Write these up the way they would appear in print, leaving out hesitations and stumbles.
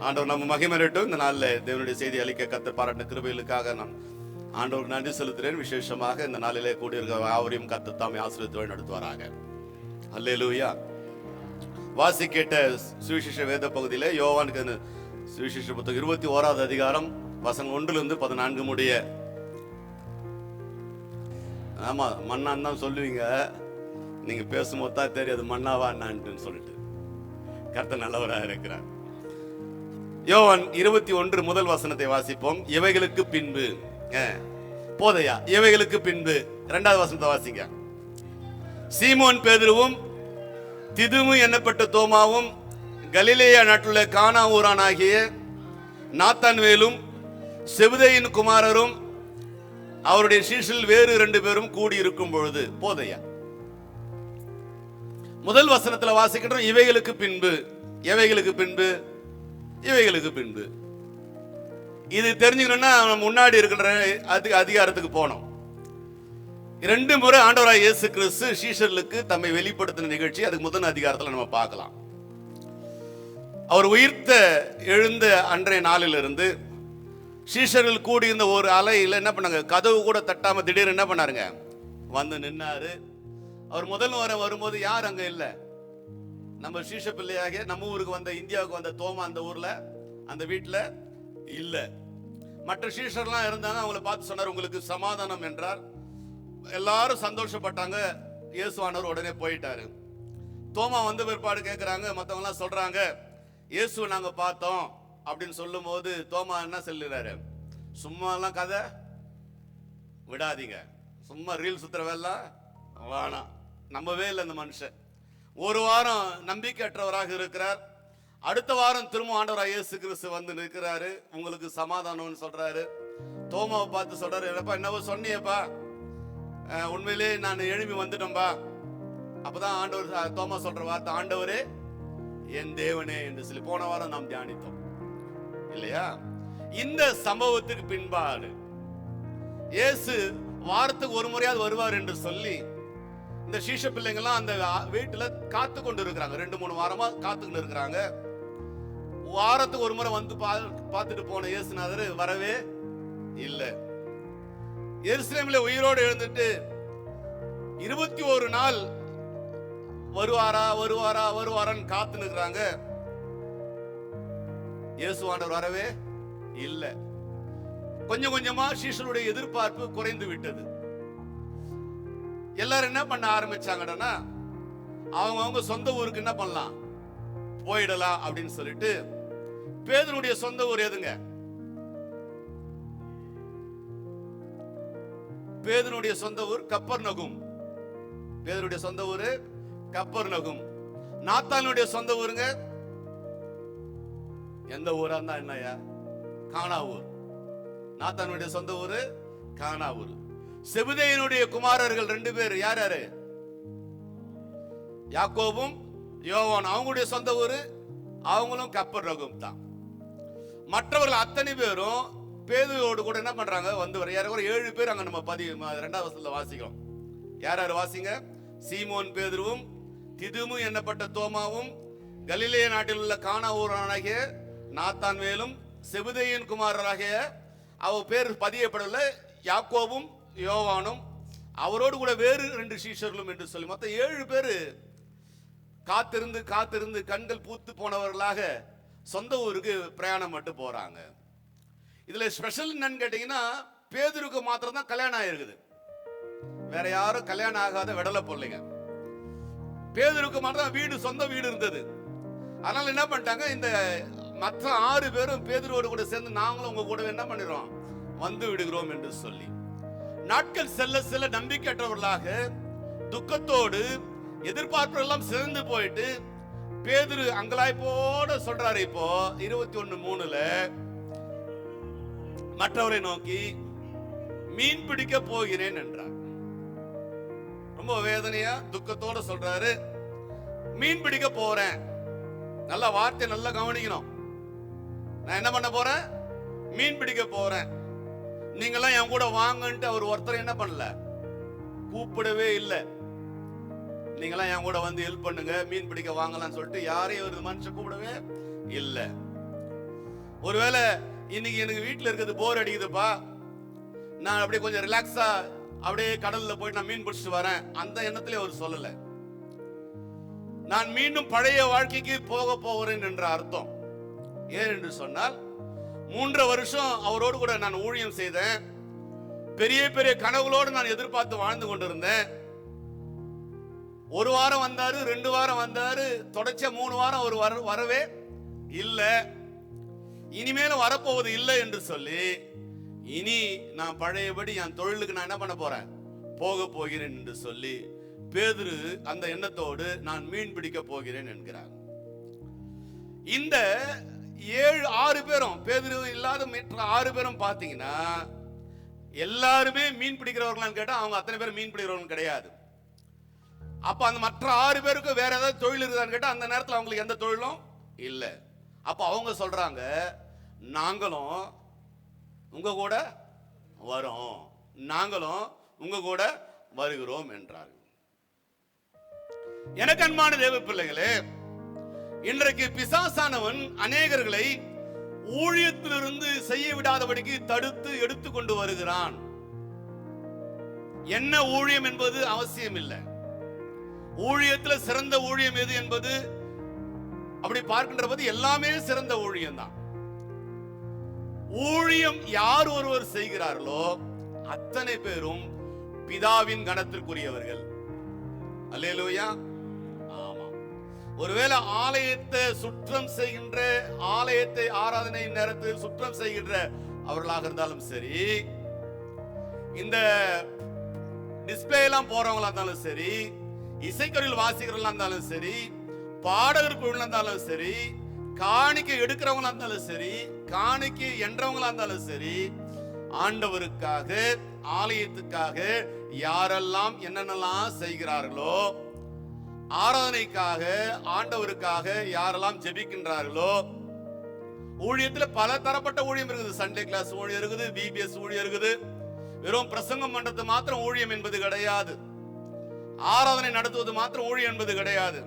ஆண்டவர் நம்ம மகிமையட்டும். இந்த நாளில் தேவனுடைய செய்தி அளிக்க கர்த்தர் பாராட்டின கிருபைகளுக்காக நான் ஆண்டவருக்கு நன்றி செலுத்துகிறேன். விசேஷமாக இந்த நாளிலே கூடியிருக்க யாவரையும் கர்த்தர் தாமே ஆசீர்வதித்து வழி நடத்துவாராக. அல்லேலூயா. வாசி கேட்ட சுவிசேஷ வேத பகுதியிலே யோவானுக்கு சுவிசேஷ புத்தகம் 21வது அதிகாரம் வசனம் 1-14 முடிய. ஆமா, மண்ணான்னு தான் சொல்லுவீங்க, நீங்க பேசும்போது தான் தெரியாது மண்ணாவா என்னான்னு சொல்லிட்டு. கர்த்தர் நல்லவராக இருக்கிறார். யோவான் 21 முதல் வசனத்தை வாசிப்போம். இவைகளுக்கு பின்பு போதையா, இவைகளுக்கு பின்பு 2வது வசனத்தை வாசிங்க. சீமோன் பேதுருவும் திதுமு என்னப்பட்ட தோமாவும் கலிலேயா நாட்டுள்ள கானா ஊரானாகிய நாத்தான்வேலும் செபதேயின் குமாரரும் அவருடைய சீஷரில் வேறு 2 பேரும் கூடி இருக்கும் பொழுது. போதையா, முதல் வசனத்துல வாசிக்கிறோம். இவைகளுக்கு பின்பு, எவைகளுக்கு பின்பு, இவைகளுக்கு பின்பு. இது தெரிஞ்சுக்கணும்னா முன்னாடி இருக்கிற அதிகாரத்துக்கு போனோம். 2 முறை ஆண்டவராய் இயேசு கிறிஸ்து சீஷர்களுக்கு தம்மை வெளிப்படுத்தின நிகழ்ச்சி அதுக்கு முதல் அதிகாரத்தில் நம்ம பார்க்கலாம். அவர் உயிர்த்த எழுந்த அன்றைய நாளிலிருந்து சீஷர்கள் கூடியிருந்த ஒரு அலையில் என்ன பண்ணாங்க, கதவு கூட தட்டாம திடீர்னு என்ன பண்ணாருங்க, வந்து நின்னாரு. அவர் முதல் வாரம் வரும்போது யார் அங்க இல்லை, நம்ம சீஷ பிள்ளையாக நம்ம ஊருக்கு வந்த, இந்தியாவுக்கு வந்த தோமா அந்த ஊர்ல அந்த வீட்டுல இல்ல. மற்ற சீஷர்லாம் இருந்தாங்க. அவங்கள பார்த்து சொன்னார், உங்களுக்கு சமாதானம் என்றார். எல்லாரும் சந்தோஷப்பட்டாங்க. இயேசுவானவர் உடனே போயிட்டாரு. தோமா வந்த பிற்பாடு கேட்கிறாங்க, மற்றவங்க எல்லாம் சொல்றாங்க, இயேசுவை நாங்க பார்த்தோம் அப்படின்னு சொல்லும் போது தோமா என்ன சொல்லுறாரு, சும்மா எல்லாம் கதை விடாதீங்க, சும்மா ரீல் சுத்துற வேலை வேணாம். நம்பவே இல்லை இந்த மனுஷன். ஒரு வாரம் நம்பிக்கையற்றவராக இருக்கிறார். அடுத்த வாரம் திரும்ப ஆண்டவராக இயேசு கிறிஸ்து வந்து நிற்கிறாரு. உங்களுக்கு சமாதானம்னு சொல்றாரு. தோமாவை பார்த்து சொல்றாரு, என்னவோ சொன்னியப்பா, உண்மையிலே நான் எழுப்பி வந்துட்டேன்பா. அப்பதான் ஆண்டவர் தோமா சொல்ற வார்த்தை, ஆண்டவரே என் தேவனே என்று சொல்லி போன வாரம் நாம் தியானித்தோம் இல்லையா? இந்த சம்பவத்துக்கு பின்பாடு இயேசு வாரத்துக்கு ஒரு முறையாவது வருவார் என்று சொல்லி இந்த சீஷ பிள்ளைங்கெல்லாம் அந்த வீட்டுல காத்து கொண்டு இருக்கிறாங்க. 2-3 வாரமா காத்துக்கிட்டு இருக்கிறாங்க. வாரத்துக்கு ஒரு முறை வந்து பார்த்துட்டு போன இயேசுநாதர் வரவே இல்லை. எருசலேமில் உயிரோடு எழுந்துட்டு 21 நாள் வருவாரான்னு காத்து நிற்கிறாங்க. இயேசுவானவர் வரவே இல்லை. கொஞ்சம் கொஞ்சமா சீஷருடைய எதிர்பார்ப்பு குறைந்து விட்டது. எல்லாரும் என்ன பண்ண ஆரம்பிச்சாங்கன்னா, அவங்க சொந்த ஊருக்கு என்ன பண்ணலாம், போயிடலாம் அப்படின்னு சொல்லிட்டு. பேதுருடைய சொந்த ஊர் எதுங்க? பேதுருடைய சொந்த ஊர் கப்பர்நகும். பேதுருடைய சொந்த ஊர் கப்பர்நகும். நாத்தானுடைய சொந்த ஊருங்க எந்த ஊரா இருந்தா என்னையா, கானா ஊர். நாத்தானுடைய சொந்த ஊரு கானா ஊர். செபதேயினுடைய குமாரர்கள் 2 பேர் யார் யாரு, யாக்கோபும் யோவான். அவங்களுடைய சொந்த ஊரு அவங்களும் கப்பர்நகும் தான். மற்றவர்கள் அத்தனை பேரும் பேதுருவோடு கூட என்ன பண்றாங்க, வந்து ஒரு 7 பேர் அங்க நம்ம 2வது வசனத்துல வாசிக்கிறோம். யார் யார் வாசிங்க. சீமோன் பேதுருவும் திதுமு என்னப்பட்ட தோமாவும் கலிலேயா நாட்டில் உள்ள கானா ஊரானாகிய நாத்தான்வேலும் செபதேயின் குமாரராகிய அவ பேர் பதியப்படல யாக்கோபும் யோவானும் அவரோடு கூட வேறு 2 சீஷர்களும் என்று சொல்லி மொத்தம் 7 பேரு காத்திருந்து காத்திருந்து கண்கள் பூத்து போனவர்களாக சொந்த ஊருக்கு பிரயாணம் மட்டும் போறாங்க. இதுல ஸ்பெஷல் என்னன்னு கேட்டீங்கன்னா, பேதுருக்கு மாத்திரம் தான் கல்யாணம் ஆயிருக்குது. வேற யாரும் கல்யாணம் ஆகாத விடல பிள்ளைங்க. பேதுருக்கு மாத்திரம் வீடு, சொந்த வீடு இருந்தது. அதனால என்ன பண்ணிட்டாங்க, இந்த மற்ற 6 பேரும் பேதுருவோடு கூட சேர்ந்து நாங்களும் உங்க கூட என்ன பண்ணிடுறோம், வந்து விடுகிறோம் என்று சொல்லி. நாட்கள் செல்ல செல்ல நம்பிக்கையற்றவர்களாக துக்கத்தோடு எதிர்பார்ப்பு எல்லாம் சிறந்து போயிட்டு பேதுரு அங்கலாய்ப்போட சொல்றாரு. இப்போ 21:3 மற்றவரை நோக்கி மீன் பிடிக்க போகிறேன் என்றார். ரொம்ப வேதனையா துக்கத்தோட சொல்றாரு, மீன் பிடிக்க போறேன். நல்ல வார்த்தை நல்லா கவனிக்கணும். நான் என்ன பண்ண போறேன், மீன் பிடிக்க போறேன். நீங்களாம் என் கூட வாங்கன்ட்டு அவர் ஒருத்தர் என்ன பண்ணல, கூப்பிடவே இல்லை. நீங்களாம் என் கூட வந்து ஹெல்ப் பண்ணுங்க, மீன் பிடிக்க வாங்கலாம்னு சொல்லிட்டு யாரையும் ஒரு மனுஷன் கூப்பிடவே இல்லை. ஒருவேளை இன்னைக்கு எனக்கு வீட்டில் இருக்கிறது போர் அடிக்குதுப்பா, நான் அப்படியே கொஞ்சம் ரிலாக்ஸா அப்படியே கடல்ல போயிட்டு நான் மீன் பிடிச்சிட்டு வரேன், அந்த எண்ணத்திலே அவர் சொல்லல. நான் மீண்டும் பழைய வாழ்க்கைக்கு போக போகிறேன் என்ற அர்த்தம். ஏன் என்று சொன்னால் 3 வருஷம் அவரோடு கூட நான் ஊழியம் செய்தேன். பெரிய பெரிய கனவுகளோடு நான் எதிர்பார்த்து வாழ்ந்து கொண்டிருந்தேன். 1 வாரம் வந்தாரு, 2 வாரம் வந்தாரு, தொடர்ச்சியா 3 வாரம் அவர் வரவே இல்லை. இனிமேலும் வரப்போவது இல்லை என்று சொல்லி, இனி நான் பழையபடி என் தொழிலுக்கு நான் என்ன பண்ண போறேன், போக போகிறேன் என்று சொல்லி பேதுரு அந்த எண்ணத்தோடு நான் மீன் பிடிக்க போகிறேன் என்கிறார். இந்த 6 பேரும், பேதுரு இல்லாத மற்ற 6 பேரும் பாத்தீங்கன்னா எல்லாருமே மீன் பிடிக்கிறவர்களான்னு கேட்டா அவங்க அத்தனை பேரும் மீன் பிடிக்கிறவங்க கிடையாது. அப்ப அந்த மற்ற 6 பேருக்கு வேற ஏதாவது தொழில் இருக்குதான்னு கேட்டா அந்த நேரத்தில் அவங்களுக்கு எந்த தொழிலும் இல்லை. அப்ப அவங்க சொல்றாங்க, நாங்களும் உங்க கூட வரோம், நாங்களும் உங்க கூட வருகிறோம் என்றார்கள். எனக்கு அன்பான தேவ பிள்ளைகளே, இன்றைக்கு பிசாசானவன் அநேகர்களை ஊழியத்திலிருந்து செய்ய விடாதபடிக்கு தடுத்து எடுத்து கொண்டு வருகிறான். என்ன ஊழியம் என்பது அவசியம் இல்லை. ஊழியத்தில் சிறந்த ஊழியம் எது என்பது அப்படி பார்க்கின்ற போது எல்லாமே சிறந்த ஊழியம் தான். ஊழியம் யார் ஒருவர் செய்கிறார்களோ அத்தனை பேரும் பிதாவின் கனத்திற்குரியவர்கள். அல்லேலூயா. ஆமா. ஒருவேளை ஆலயத்தை சுற்றம் செய்கின்ற, ஆலயத்தை ஆராதனை நேரத்தில் சுற்றம் செய்கின்ற அவர்களாக இருந்தாலும் சரி, இந்த டிஸ்பிளே எல்லாம் போறவங்களா இருந்தாலும் சரி, இசைக்கருவியில் வாசிக்கிறவங்களா இருந்தாலும் சரி, பாடகர் குழுல இருந்தாலும் சரி, காணிக்கை எடுக்கிறவங்களா இருந்தாலும் சரி, காணிக்கை என்றவங்களா இருந்தாலும் சரி, ஆண்டவருக்காக ஆலயத்துக்காக யாரெல்லாம் என்னென்னலாம் செய்கிறார்களோ, ஆராதனைக்காக ஆண்டவருக்காக யாரெல்லாம் ஜெபிக்கின்றார்களோ, ஊழியத்தில் பல தரப்பட்ட ஊழியம் இருக்குது. சண்டே கிளாஸ் ஊழியம் இருக்குது, பிபிஎஸ் ஊழியம் இருக்குது. வெறும் பிரசங்கம் பண்றது மாத்திரம் ஊழியம் என்பது கிடையாது. ஆராதனை நடத்துவது மாத்திரம் ஊழியம் என்பது கிடையாது.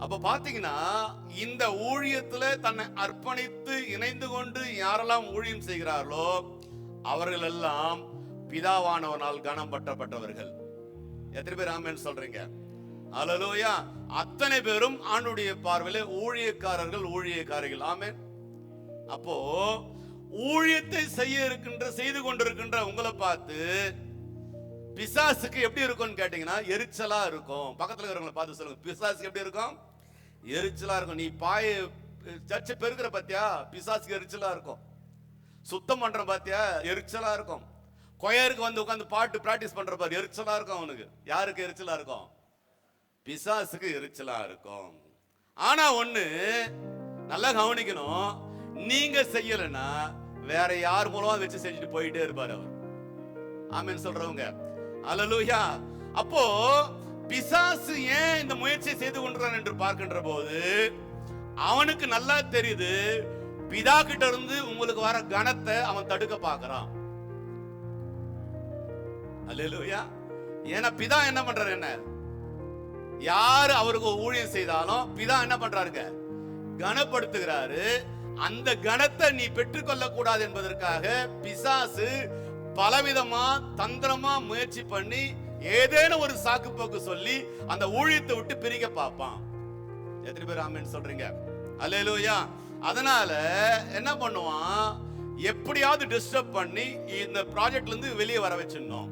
அப்ப பாத்தீங்கன்னா இந்த ஊழியத்துல தன்னை அர்ப்பணித்து இணைந்து கொண்டு யாரெல்லாம் ஊழியம் செய்கிறார்களோ அவர்கள் எல்லாம் பிதாவானவனால் கனம் பட்டப்பட்டவர்கள். எத்தனை பேர் ஆமென் சொல்றீங்க? அல்லேலூயா. அத்தனை பேரும் ஆண்டுடைய பார்வையில ஊழியக்காரர்கள், ஊழியக்காரிகள். ஆமென். அப்போ ஊழியத்தை செய்து கொண்டிருக்கின்ற உங்களை பார்த்து பிசாசுக்கு எப்படி இருக்கும்னு கேட்டீங்கன்னா எரிச்சலா இருக்கும். பக்கத்துல இருக்கிறவங்களை பார்த்து சொல்லுங்க, பிசாசுக்கு எப்படி இருக்கும்? எரிச்சலா இருக்கும். நீ சர்ச்சை பெருக்கிற பாத்தியா, பிசாசுக்கு எரிச்சலா இருக்கும். சுத்தம் பண்ற பாத்தியா, எரிச்சலா இருக்கும். கொயருக்கு வந்து உட்காந்து பாட்டு பிராக்டிஸ் பண்ற பாரு, எரிச்சலா இருக்கும் அவனுக்கு. யாருக்கு எரிச்சலா இருக்கும்? பிசாசுக்கு எரிச்சலா இருக்கும். ஆனா ஒண்ணு நல்லா கவனிக்கணும், நீங்க செய்யலன்னா வேற யார் மூலமா வச்சு செஞ்சுட்டு போயிட்டே இருப்பாரு அவர். ஆமென் சொல்றவங்க அல்லேலூயா. அப்போ பிசாசு ஏன் இந்த முயற்சியை செய்து கொண்டிருக்கிறான் என்று பார்க்கின்ற போது அவனுக்கு நல்லா தெரியுது, பிதா கிட்ட இருந்து உங்களுக்கு வர கனத்தை அவன் தடுக்க பார்க்கிறான். அல்லேலூயா. ஏன்னா பிதா என்ன பண்றாரு, என்ன யாரு அவருக்கு ஊழியம் செய்தாலும் பிதா என்ன பண்றாருங்க, கனப்படுத்துகிறாரு. அந்த கனத்தை நீ பெற்றுக்கொள்ள கூடாது என்பதற்காக பிசாசு பலவிதமா தந்திரமா முயற்சி பண்ணி ஏதேனும் ஒரு சாக்கு போக்கு சொல்லி அந்த ஊழியத்தை விட்டு பிரிக்க பார்ப்பான். எத்தனை பேர் ஆமென் சொல்றீங்க? அல்லேலூயா. அதனால என்ன பண்ணுவான், எப்படியாவது டிஸ்டர்ப் பண்ணி இந்த ப்ராஜெக்ட்ல இருந்து வெளியே வர வச்சிடணும்,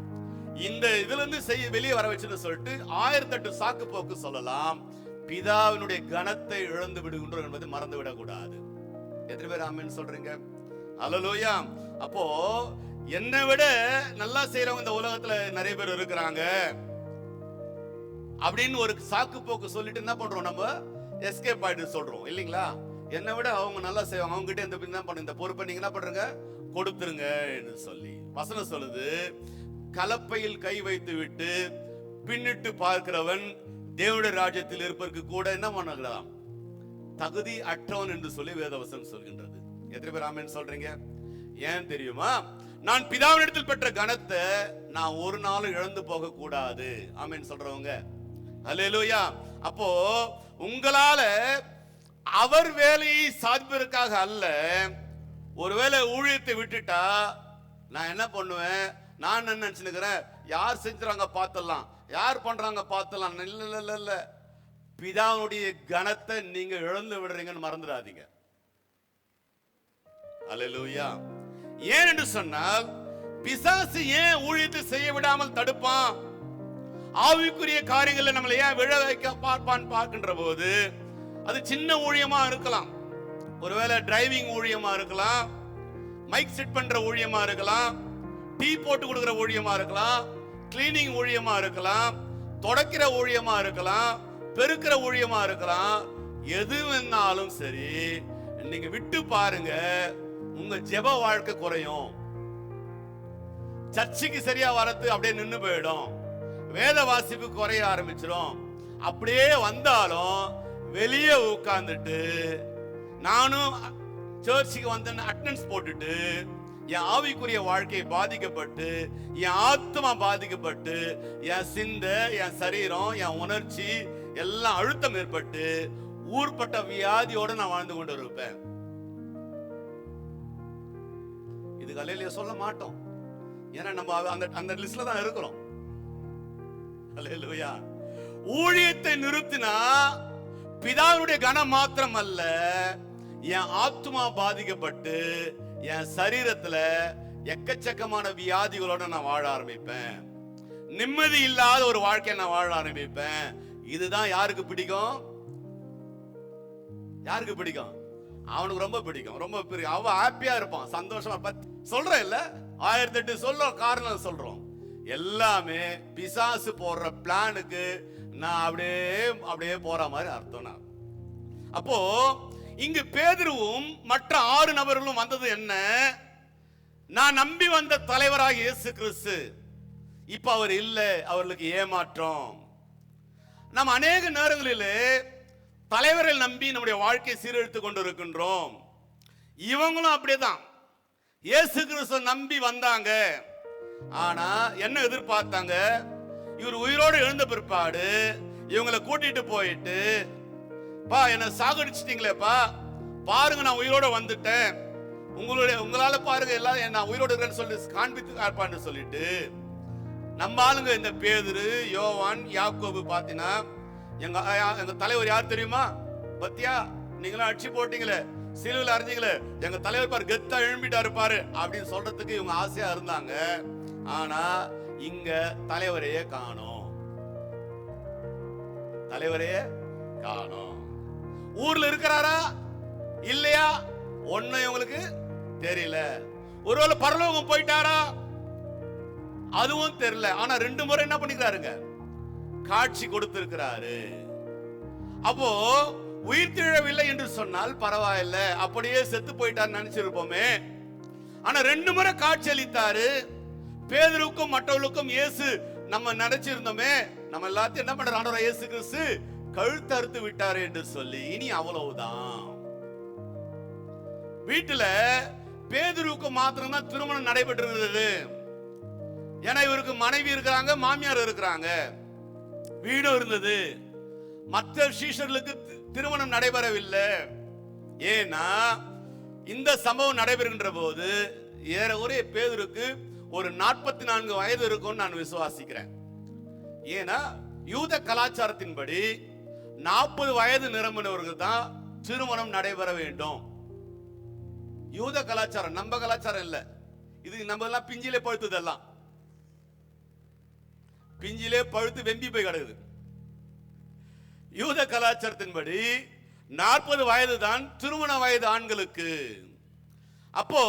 இந்த இதுல இருந்து வெளியே வர வச்சுன்னு சொல்லிட்டு 1008 சாக்கு போக்கு சொல்லலாம். பிதாவினுடைய கனத்தை இழந்து விடுகின்றோம் என்பதை மறந்து விடக்கூடாது. எத்தனை பேர் ஆமென் சொல்றீங்க? அல்லேலூயா. அப்போ என்னை விட நல்லா செய்யறவங்க இந்த உலகத்துல நிறைய பேர் இருக்கிறாங்க அப்படின்னு ஒரு சாக்கு போக்கு சொல்லிட்டு என்ன பண்றோம், நம்ம எஸ்கேப் ஆயிட்டு சொல்றோம் இல்லைங்களா? என்னை விட அவங்க நல்லா செய்வாங்க, அவங்க கிட்ட இந்த பொறுப்பை நீங்க என்ன பண்றீங்க, கொடுத்துருங்க சொல்லி வசனம் சொல்லுது. கலப்பையில் கை வைத்து விட்டு பின்னிட்டு பார்க்கிறவன் தேவனுடைய ராஜ்யத்தில் இருப்பதற்கு கூட என்ன பண்ணலாம், தகுதி அற்றவன் என்று சொல்லி வேதவசனம் சொல்கின்றது. எத்தனை பேர் ஆமென் சொல்றீங்க? ஏன் தெரியுமா? நான் பிதாவினிடத்தில் பெற்ற கனத்தை நான் ஒரு நாளும் இழந்து போக கூடாது. ஆமென் சொல்றவங்க அல்லேலூயா. அப்போ உங்களால அவர் வேலையை சாதிப்பதற்காக அல்ல. ஒருவேளை ஊழியத்தை விட்டுட்டா நான் என்ன பண்ணுவேன், நான் என்ன நினைச்சுக்கிறேன், யார் செஞ்சுறாங்க பார்த்தலாம், யார் பண்றாங்க பார்த்தலாம். இல்ல, பிதாவுடைய கனத்தை நீங்க இழந்து விடுறீங்கன்னு மறந்துடாதீங்க. அல்லேலூயா. ஏன் என்று சொன்னால், பிசாசு ஏன் ஊழியத்தை செய்ய விடாமல் தடுப்பான்? ஆவிக்குரிய காரியங்களை நம்மளை ஏன் விழ வைக்க பார்ப்பான்னு பார்க்கின்ற போது, அது சின்ன ஊழியமா இருக்கலாம், ஒருவேளை டிரைவிங் ஊழியமா இருக்கலாம், மைக் செட் பண்ற ஊழியமா இருக்கலாம், டீ போட்டு கொடுக்கிற ஊழியமா இருக்கலாம், கிளீனிங் ஊழியமா இருக்கலாம், தொடக்கிற ஊழியமா இருக்கலாம், பெருக்கிற ஊழியமா இருக்கலாம். எது வேணாலும் சரி, நீங்க விட்டு பாருங்க, உங்க ஜெப வாழ்க்கை குறையும். சர்ச்சுக்கு சரியா வரது அப்படியே நின்று போயிடும். வேத வாசிப்பு குறைய ஆரம்பிச்சிடும். அப்படியே வந்தாலும் வெளியே உட்கார்ந்துட்டு நானும் சர்ச்சுக்கு வந்தேன்னு அட்டெண்டன்ஸ் போட்டுட்டு என் ஆவிக்குரிய வாழ்க்கை பாதிக்கப்பட்டு, என் ஆத்மா பாதிக்கப்பட்டு, என் சிந்தை, என் சரீரம், என் உணர்ச்சி எல்லாம் அழுத்தம் ஏற்பட்டு ஊர்பட்ட வியாதியோட நான் வாழ்ந்து கொண்டு இருப்பேன். இது அல்லேலூயா சொல்ல மாட்டோம், ஏன்னா நம்ம அந்த லிஸ்ட்ல தான் இருக்கிறோம். அல்லேலூயா. ஊழியத்தை நிறுத்தினா பிதாவுடைய கனம் மாத்திரம் அல்ல, என் ஆத்மா பாதிக்கப்பட்டு என் சரீரத்துல எக்கச்சக்கமான வியாதிகளோட நான் வாழ ஆரம்பிப்பேன். நிம்மதி இல்லாத ஒரு வாழ்க்கையை நான் வாழ ஆரம்பிப்பேன். இதுதான் யாருக்கு பிடிக்கும்? யாருக்கு பிடிக்கும்? அவனுக்கு ரொம்ப பிடிக்கும், ரொம்ப பிடிக்கும். அவன் ஹாப்பியா இருப்பான், சந்தோஷமா. சொல்றேன் இல்ல, 1008 சொல்ல காரணம் சொல்றோம். எல்லாமே பிசாசு போடுற பிளானுக்கு நான் அப்படியே போற மாதிரி அர்த்தம். நான் அப்போ இங்கு பேதுருவும் மற்ற 6 நபர்களும் வந்தது என்ன? நான் நம்பி வந்த தலைவராக இயேசு கிறிஸ்து, இப்ப அவர் இல்லை, அவர்களுக்கு ஏமாற்றம். நாம் அநேக நேரங்களிலே தலைவரை நம்பி நம்முடைய வாழ்க்கையை சீரழித்து கொண்டு இருக்கின்றோம். இவங்களும் அப்படியேதான் இயேசு கிறிஸ்துவை நம்பி வந்தாங்க. ஆனா என்ன எதிர்பார்த்தாங்க? இவர் உயிரோடு எழுந்த பிற்பாடு இவங்களை கூட்டிட்டு போயிட்டு, பா என்ன சாகடிச்சிட்டீங்களேப்பா, பாருங்க நான் உயிரோட வந்துட்டேன், உங்களால பாருங்க எல்லாம் நான் உயிரோடு இருக்கேன்னு சொல்லி காண்பித்து காப்பான்னு சொல்லிட்டு, நம்ம ஆளுங்க இந்த பேதுரு, யோவான், யாக்கோபு பாத்தீங்கன்னா, எங்க தலைவர் யார் தெரியுமா? பத்தியா, நீங்களும் அடிச்சு போட்டீங்களே, சிலுவையில் அறிஞ்சீங்களே, எங்க தலைவர் பாரு கெத்தா எழும்பிட்டாரு பாரு அப்படின்னு சொல்றதுக்கு இவங்க ஆசையா இருந்தாங்க. ஆனா இங்க தலைவரையே காணோம், தலைவரையே காணோம். ஊர்ல இருக்கிறாரா இல்லையா ஒன்னும் இவங்களுக்கு தெரியல. ஒருவேளை பரலோகம் போயிட்டாரா அதுவும் தெரியல. ஆனா 2 முறை என்ன பண்ணிக்கிறாருங்க? காட்சி கொடுத்திருக்கிறாரு. அப்போ உயிர் திழவில்லை என்று சொன்னால் பரவாயில்ல, அப்படியே செத்து போயிட்டார் நினைச்சிருப்போமே. ஆனா 2 முறை காட்சி அளித்தாரு. பேதுருவுக்கும் மற்றவர்களுக்கும் இயேசு நம்ம நினைச்சிருந்தோமே, நம்ம எல்லாத்தையும் என்ன பண்ற ஆண்டவர் இயேசு கிறிஸ்து கழுத்தறுத்து விட்டாரு என்று சொல்லி, இனி அவ்வளவுதான். வீட்டுல பேதுருவுக்கு மாத்திரம் தான் திருமணம் நடைபெற்று இருந்தது. ஏன்னா இவருக்கு மனைவி இருக்கிறாங்க, மாமியார் இருக்கிறாங்க, வீடும் இருந்தது. மற்ற சீஷர்களுக்கு திருமணம் நடைபெறவில்லை. ஏன்னா இந்த சம்பவம் நடைபெறுகின்ற போது ஏறக்குறைய பேதுருக்கு ஒரு 44 வயது இருக்கும் நான் விசுவாசிக்கிறேன். ஏன்னா யூத கலாச்சாரத்தின்படி 40 வயது நிரம்பினவர்கள் தான் திருமணம் நடைபெற வேண்டும். யூத கலாச்சாரம், நம்ம கலாச்சாரம் இல்ல. இது நம்ம எல்லாம் பிஞ்சிலே பழுத்ததெல்லாம், பிஞ்சிலே பழுத்து வெம்பி போய் கிடக்குது. யூத கலாச்சாரத்தின்படி 40 வயது தான் திருமண வயது ஆண்களுக்கு. அப்போ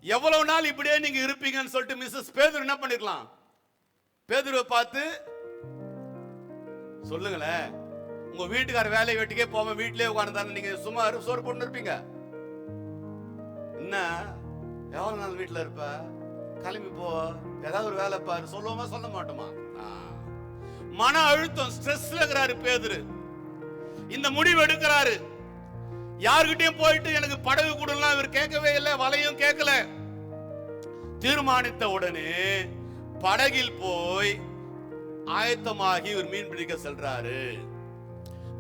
எவ்வளவு நாள் இப்படியே நீங்க இருப்பீங்கன்னு சொல்லிட்டு மிஸ்ஸஸ் பேதுரு என்ன பண்ணிருக்கலாம்? பேதுருவை பார்த்து சொல்லுங்களேன், உங்க வீட்டுக்கார வேலை வெட்டிக்கே போக வீட்டிலே உட்கார்ந்து நீங்க சும்மா சோறு போட்டு இருப்பீங்க? என்ன எவ்வளவு நாள் வீட்டுல இருப்ப? கிளம்பி போ, ஏதாவது ஒரு வேலை பாரு. சொல்லுவோமா சொல்ல மாட்டோமா? மன அழுத்தம், ஸ்ட்ரெஸ்ல இருக்கிறாரு பேதுரு. இந்த முடிவு எடுக்கிறாரு. யார்கிட்டயும் போயிட்டு எனக்கு படகு கூடலாம் இவர் கேட்கவே இல்லை, வலையும் கேட்கல. தீர்மானித்த உடனே படகில் போய் ஆயத்தமாகி இவர் மீன் பிடிக்க செல்றாரு.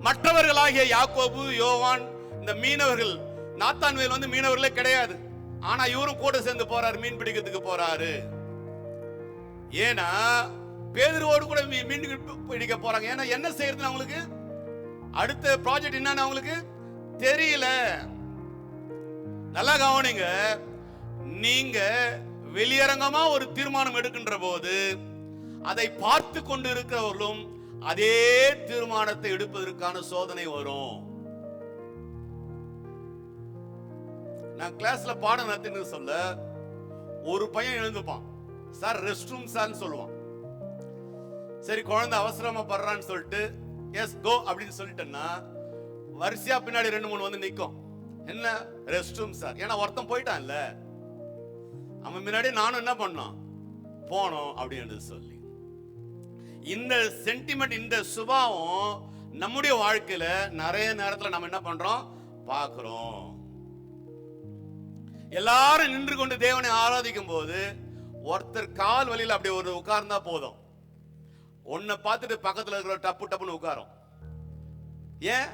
மற்றவர்களாகிய யாக்கோபு, யோவான், இந்த மீனவர்கள், நாத்தான்வேல் வந்து மீனவர்களே கிடையாது. ஆனா இவரும் கூட சேர்ந்து போறாரு, மீன் பிடிக்கிறதுக்கு போறாரு. ஏன்னா பேதுருவோடு கூட மீன் பிடிக்க போறாங்க. ஏன்னா என்ன செய்யறது அவங்களுக்கு, அடுத்த ப்ராஜெக்ட் என்னன்னு அவங்களுக்கு தெரியல. நல்லா கவனிங்க, நீங்க வெளியரங்கமா ஒரு தீர்மானம் எடுக்கின்ற போது அதை பார்த்து கொண்டு இருக்கிறவர்களும் அதே தீர்மானத்தை எடுப்பதற்கான சோதனை வரும். நான் கிளாஸ்ல பாடம் நடத்தினது சொல்ல, ஒரு பையன் எழுந்துப்பான், சார் ரெஸ்ட் ரூம் சார்னு சொல்லுவான். சரி, குழந்தை அவசரமா படுறான்னு சொல்லிட்டு எஸ் கோ அப்படின்னு சொல்லிட்டேன்னா வரிசையா பின்னாடி 2-3 வந்து நிற்கும். என்ன ரெஸ்ட் ரூம் சார்? ஏன்னா ஒருத்தன் போயிட்டான் இல்ல, அவன் முன்னாடி நானும் என்ன பண்ணோம், போனோம் அப்படின்னு சொல்லி. இந்த சென்டிமெண்ட், இந்த சுபாவம் நம்முடைய வாழ்க்கையில நிறைய நேரத்துல நம்ம என்ன பண்றோம், பார்க்கிறோம். எல்லாரும் நின்று கொண்டு தேவனை ஆராதிக்கும் போது ஒருத்தர் கால் வழியில் அப்படி ஒரு உட்கார்ந்தா போதும், உன்னை பார்த்துட்டு பக்கத்துல இருக்கிற டப்பு டப்புன்னு உட்காரும். ஏன்?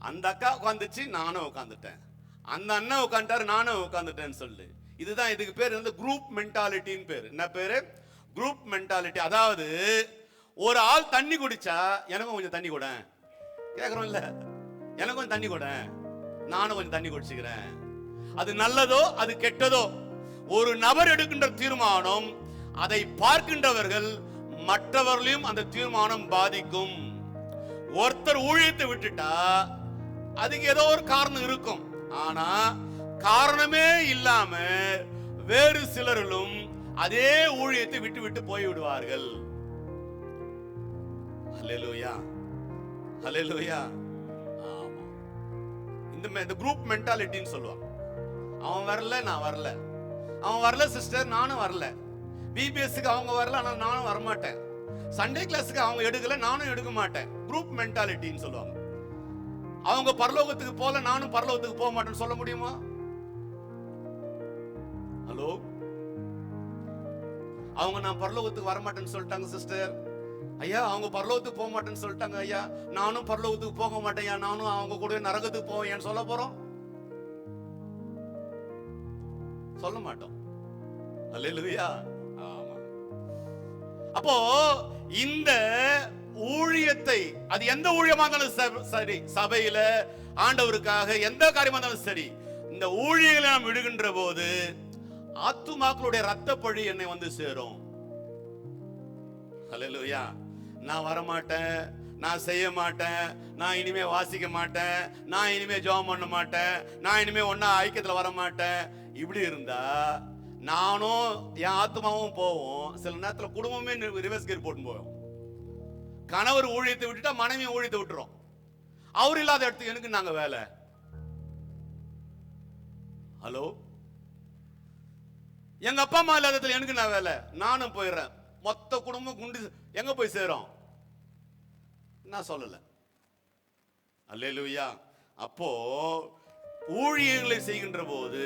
அந்த அக்கா உட்காந்துச்சு, நானும் உட்காந்துட்டேன், அந்த அண்ணன் உட்காந்துட்டாரு, நானும் உட்காந்துட்டேன்னு சொல்லு. இதுதான், இதுக்கு பேர் வந்து குரூப் மென்டாலிட்டின்னு பேரு. என்ன பேரு? Group mentality. அதாவது ஒரு ஆள் தண்ணி குடிச்சா எனக்கும் கொஞ்சம் தண்ணி கூட கேட்கறோம் இல்ல, எனக்கும் கொஞ்சம் தண்ணி கூட, நானும் கொஞ்சம் தண்ணி குடிச்சுக்கிறேன். அது நல்லதோ அது கெட்டதோ, ஒரு நபர் எடுக்கின்ற தீர்மானம் அதை பார்க்கின்றவர்கள் மற்றவர்களையும் அந்த தீர்மானம் பாதிக்கும். ஒருத்தர் ஊழியத்தை விட்டுட்டா அதுக்கு ஏதோ ஒரு காரணம் இருக்கும். ஆனா காரணமே இல்லாம வேறு சிலர்களும் அதே ஊழியத்தை விட்டு விட்டு போய் விடுவார்கள். ஹல்லேலூயா, ஹல்லேலூயா. ஆமா, இந்த குரூப் மென்டாலிட்டின்னு சொல்லுவாங்க. அவன் வரல, நான் வரல, அவன் வரல சிஸ்டர், நானும் வரல, பிபிஎஸ்க்கு அவங்க வரல, ஆனால் நானும் வரமாட்டேன், சண்டே கிளாஸுக்கு அவங்க எடுக்கல, நானும் எடுக்க மாட்டேன். குரூப் மென்டாலிட்டின்னு சொல்லுவாங்க. அவங்க பரலோகத்துக்கு போல, நானும் பரலோகத்துக்கு போக மாட்டேன்னு சொல்ல முடியுமா? ஹலோ, அவங்க நான் பரலோகத்துக்கு வர மாட்டேன்னு சொல்லிட்டாங்க சிஸ்டர். ஐயா, அவங்க பரலோகத்துக்கு போக மாட்டேன்னு சொல்லிட்டாங்க. ஐயா, நானும் பரலோகத்துக்கு போக மாட்டேன், நானும் அவங்க கூட நரகத்துக்கு போவேன் சொல்ல போறோம்? சொல்ல மாட்டோம். அல்லேலூயா. ஆமா. அப்போ இந்த ஊழியத்தை, அது எந்த ஊழியமா இருந்தாலும் சரி, சபையில ஆண்டவருக்காக எந்த காரியமா இருந்தாலும் சரி, இந்த ஊழியர்களை நாம் விடுகின்ற போது ஆத்துமாக்களுடைய ரத்த பழி என்னை வந்து சேரும். அல்லேலூயா. நான் வரமாட்டேன், நான் செய்ய மாட்டேன், நான் இனிமே வாசிக்க மாட்டேன், நான் இனிமே ஜெபம் பண்ண மாட்டேன், நான் இனிமே ஒன்னா ஐக்கியத்துல வர மாட்டேன். இப்படி இருந்தா நானும் என் ஆத்மாவும் போவோம். சில நேரத்தில் குடும்பமே ரிவர்ஸ் கியர் போட்டு போவோம். கணவர் ஊழியத்தை விட்டுட்டா மனைவி ஊழியத்தை விட்டுரும். அவர் இல்லாத இடத்துக்கு எனக்கு நாங்க வேலை. ஹலோ, எங்க அப்பா அம்மா இல்லாத இடத்துல எனக்கு நான் வேலை, நானும் போயிடுறேன். மொத்த குடும்பம் குண்டு எங்க போய் சேரும்? நான் சொல்லல. அல்லேலூயா. அப்போ ஊழியர்களை செய்கின்ற போது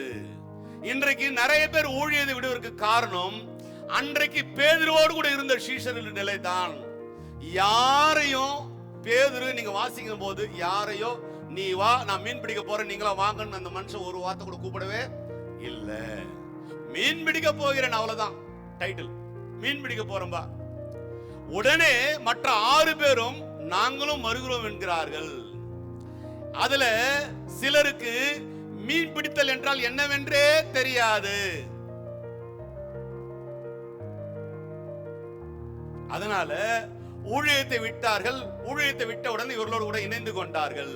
இன்றைக்கு நிறைய பேர் ஊழியத்தை விடுவதற்கு காரணம், அன்றைக்கு பேதுருவோடு கூட இருந்த சீஷர்கள் நிலைதான். யாரையும் பேதுரு நீங்க வாசிக்கும் போது யாரையோ நீ வா நான் மீன் பிடிக்க போறேன் நீங்களா வாங்கன்னு அந்த மனுஷன் ஒரு வார்த்தை கூட கூப்பிடவே இல்ல. மீன் பிடிக்க போகிறேன், அவ்வளவுதான் டைட்டில், மீன் பிடிக்க போறோம்பா. உடனே மற்ற 6 பேரும் நாங்களும் வருகிறோம் என்கிறார்கள். அதுல சிலருக்கு மீன் பிடித்தல் என்றால் என்னவென்றே தெரியாது. அதனால ஊழியத்தை விட்டார்கள். ஊழியத்தை விட்டவுடன் இவர்களோடு கூட இணைந்து கொண்டார்கள்.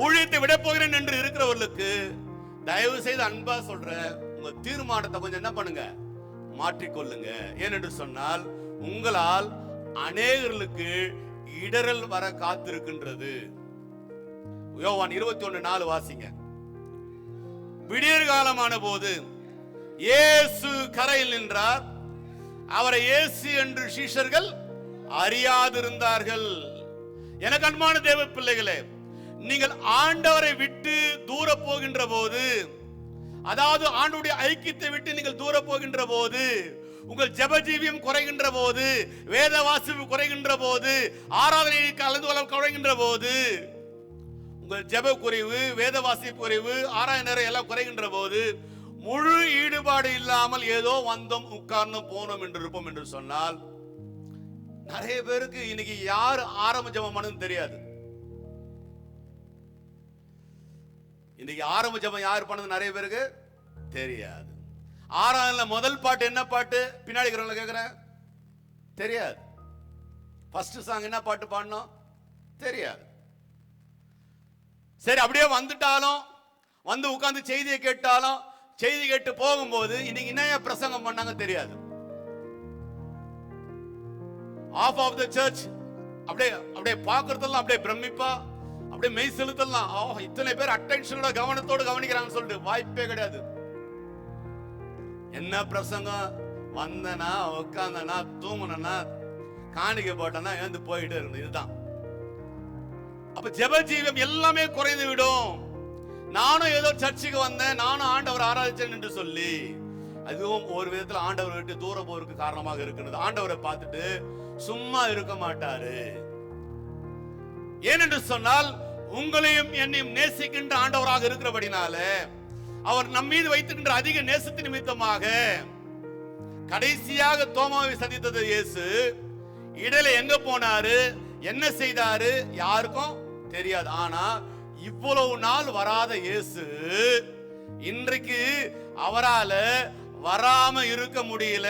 ஊழியத்தை விட போகிறேன் என்று இருக்கிறவர்களுக்கு தயவு செய்து அன்பா சொல்ற, உங்க தீர்மானத்தை கொஞ்சம் என்ன பண்ணுங்க, மாற்றிக்கொள்ளுங்க. ஏனென்று சொன்னால் உங்களால் அநேகர்களுக்கு இடரல் வர காத்திருக்கின்றது. யோவான் 21:4 வாசிங்க. விடியற் காலமான போது இயேசு கரையில் நின்றார். அவரை இயேசு என்று சீஷர்கள் அறியாதிருந்தார்கள். எனக்கு அன்பான தேவ பிள்ளைகளே, நீங்கள் ஆண்டவரை விட்டு தூர போகின்ற போது, அதாவது ஆண்டவருடைய ஐக்கியத்தை விட்டு நீங்கள் தூர போகின்ற போது, உங்கள் ஜெப ஜீவியம் குறைகின்ற போது, வேத வாசிப்பு குறைகின்ற போது, ஆராதனையில் கலந்து கொள்ள குறைகின்ற போது, உங்கள் ஜெப குறைவு, வேத வாசிப்பு குறைவு, ஆராதனை எல்லாம் குறைகின்ற போது, முழு ஈடுபாடு இல்லாமல் ஏதோ வந்தோம் உட்கார்ந்தோம் போனோம் என்று இருப்போம் என்று சொன்னால், நிறைய பேருக்கு இன்னைக்கு யார் ஆரம்ப ஜெபம் பண்ணணும்னு தெரியாது. இன்னைக்கு ஆரம்ப ஜெபம் யார் பண்ணது நிறைய பேருக்கு தெரியாது. ஆறாவதுல முதல் பாட்டு என்ன பாட்டு பின்னாடி இருக்கிறவங்க கேட்கிறேன், தெரியாது. ஃபர்ஸ்ட் சாங் என்ன பாட்டு பாடணும் தெரியாது. சரி, அப்படியே வந்துட்டாலும் வந்து உட்கார்ந்து செய்தியை கேட்டாலும், செய்தி கேட்டு போகும்போது இன்னைக்கு என்ன பிரசங்கம் பண்ணாங்க தெரியாது. ஆஃப் ஆஃப் த சர்ச் அப்படியே அப்படியே பார்க்கறதெல்லாம் அப்படியே பிரமிப்பா, அப்படியே மெய் செலுத்தலாம். இத்தனை பேர் அட்டென்ஷனோட கவனத்தோடு கவனிக்கிறாங்கன்னு சொல்லிட்டு வாய்ப்பே கிடையாது. என்ன பிரசங்கம், வந்தனா உட்காந்தனா தூங்குனா காணிக்கை போட்டனா எழுந்து போயிட்டு இருக்கணும், இதுதான். அப்ப ஜெப ஜீவியம் எல்லாமே குறைந்து விடும். நானும் ஏதோ சர்ச்சுக்கு வந்தேன், நானும் ஆண்டவர் ஆராதிச்சேன் என்று சொல்லி, அதுவும் ஒரு விதத்தில் ஆண்டவர் விட்டு தூரம் போறதுக்கு காரணமாக இருக்கிறது. ஆண்டவரை பார்த்துட்டு சும்மா இருக்க மாட்டாரு. ஏனென்று சொன்னால், உங்களையும் என்னையும் நேசிக்கின்ற ஆண்டவராக இருக்கிறபடினால, அவர் நம் மீது வைத்திருக்கின்ற அதிக நேசத்தின் நிமித்தமாக கடைசியாக தோமாவை சந்தித்தது இயேசு. இடையில எங்க போனாரு, என்ன செய்தாரு யாருக்கும் தெரியாது. ஆனா இவ்வளவு நாள் வராத இயேசு இன்றைக்கு அவரால வராம இருக்க முடியல.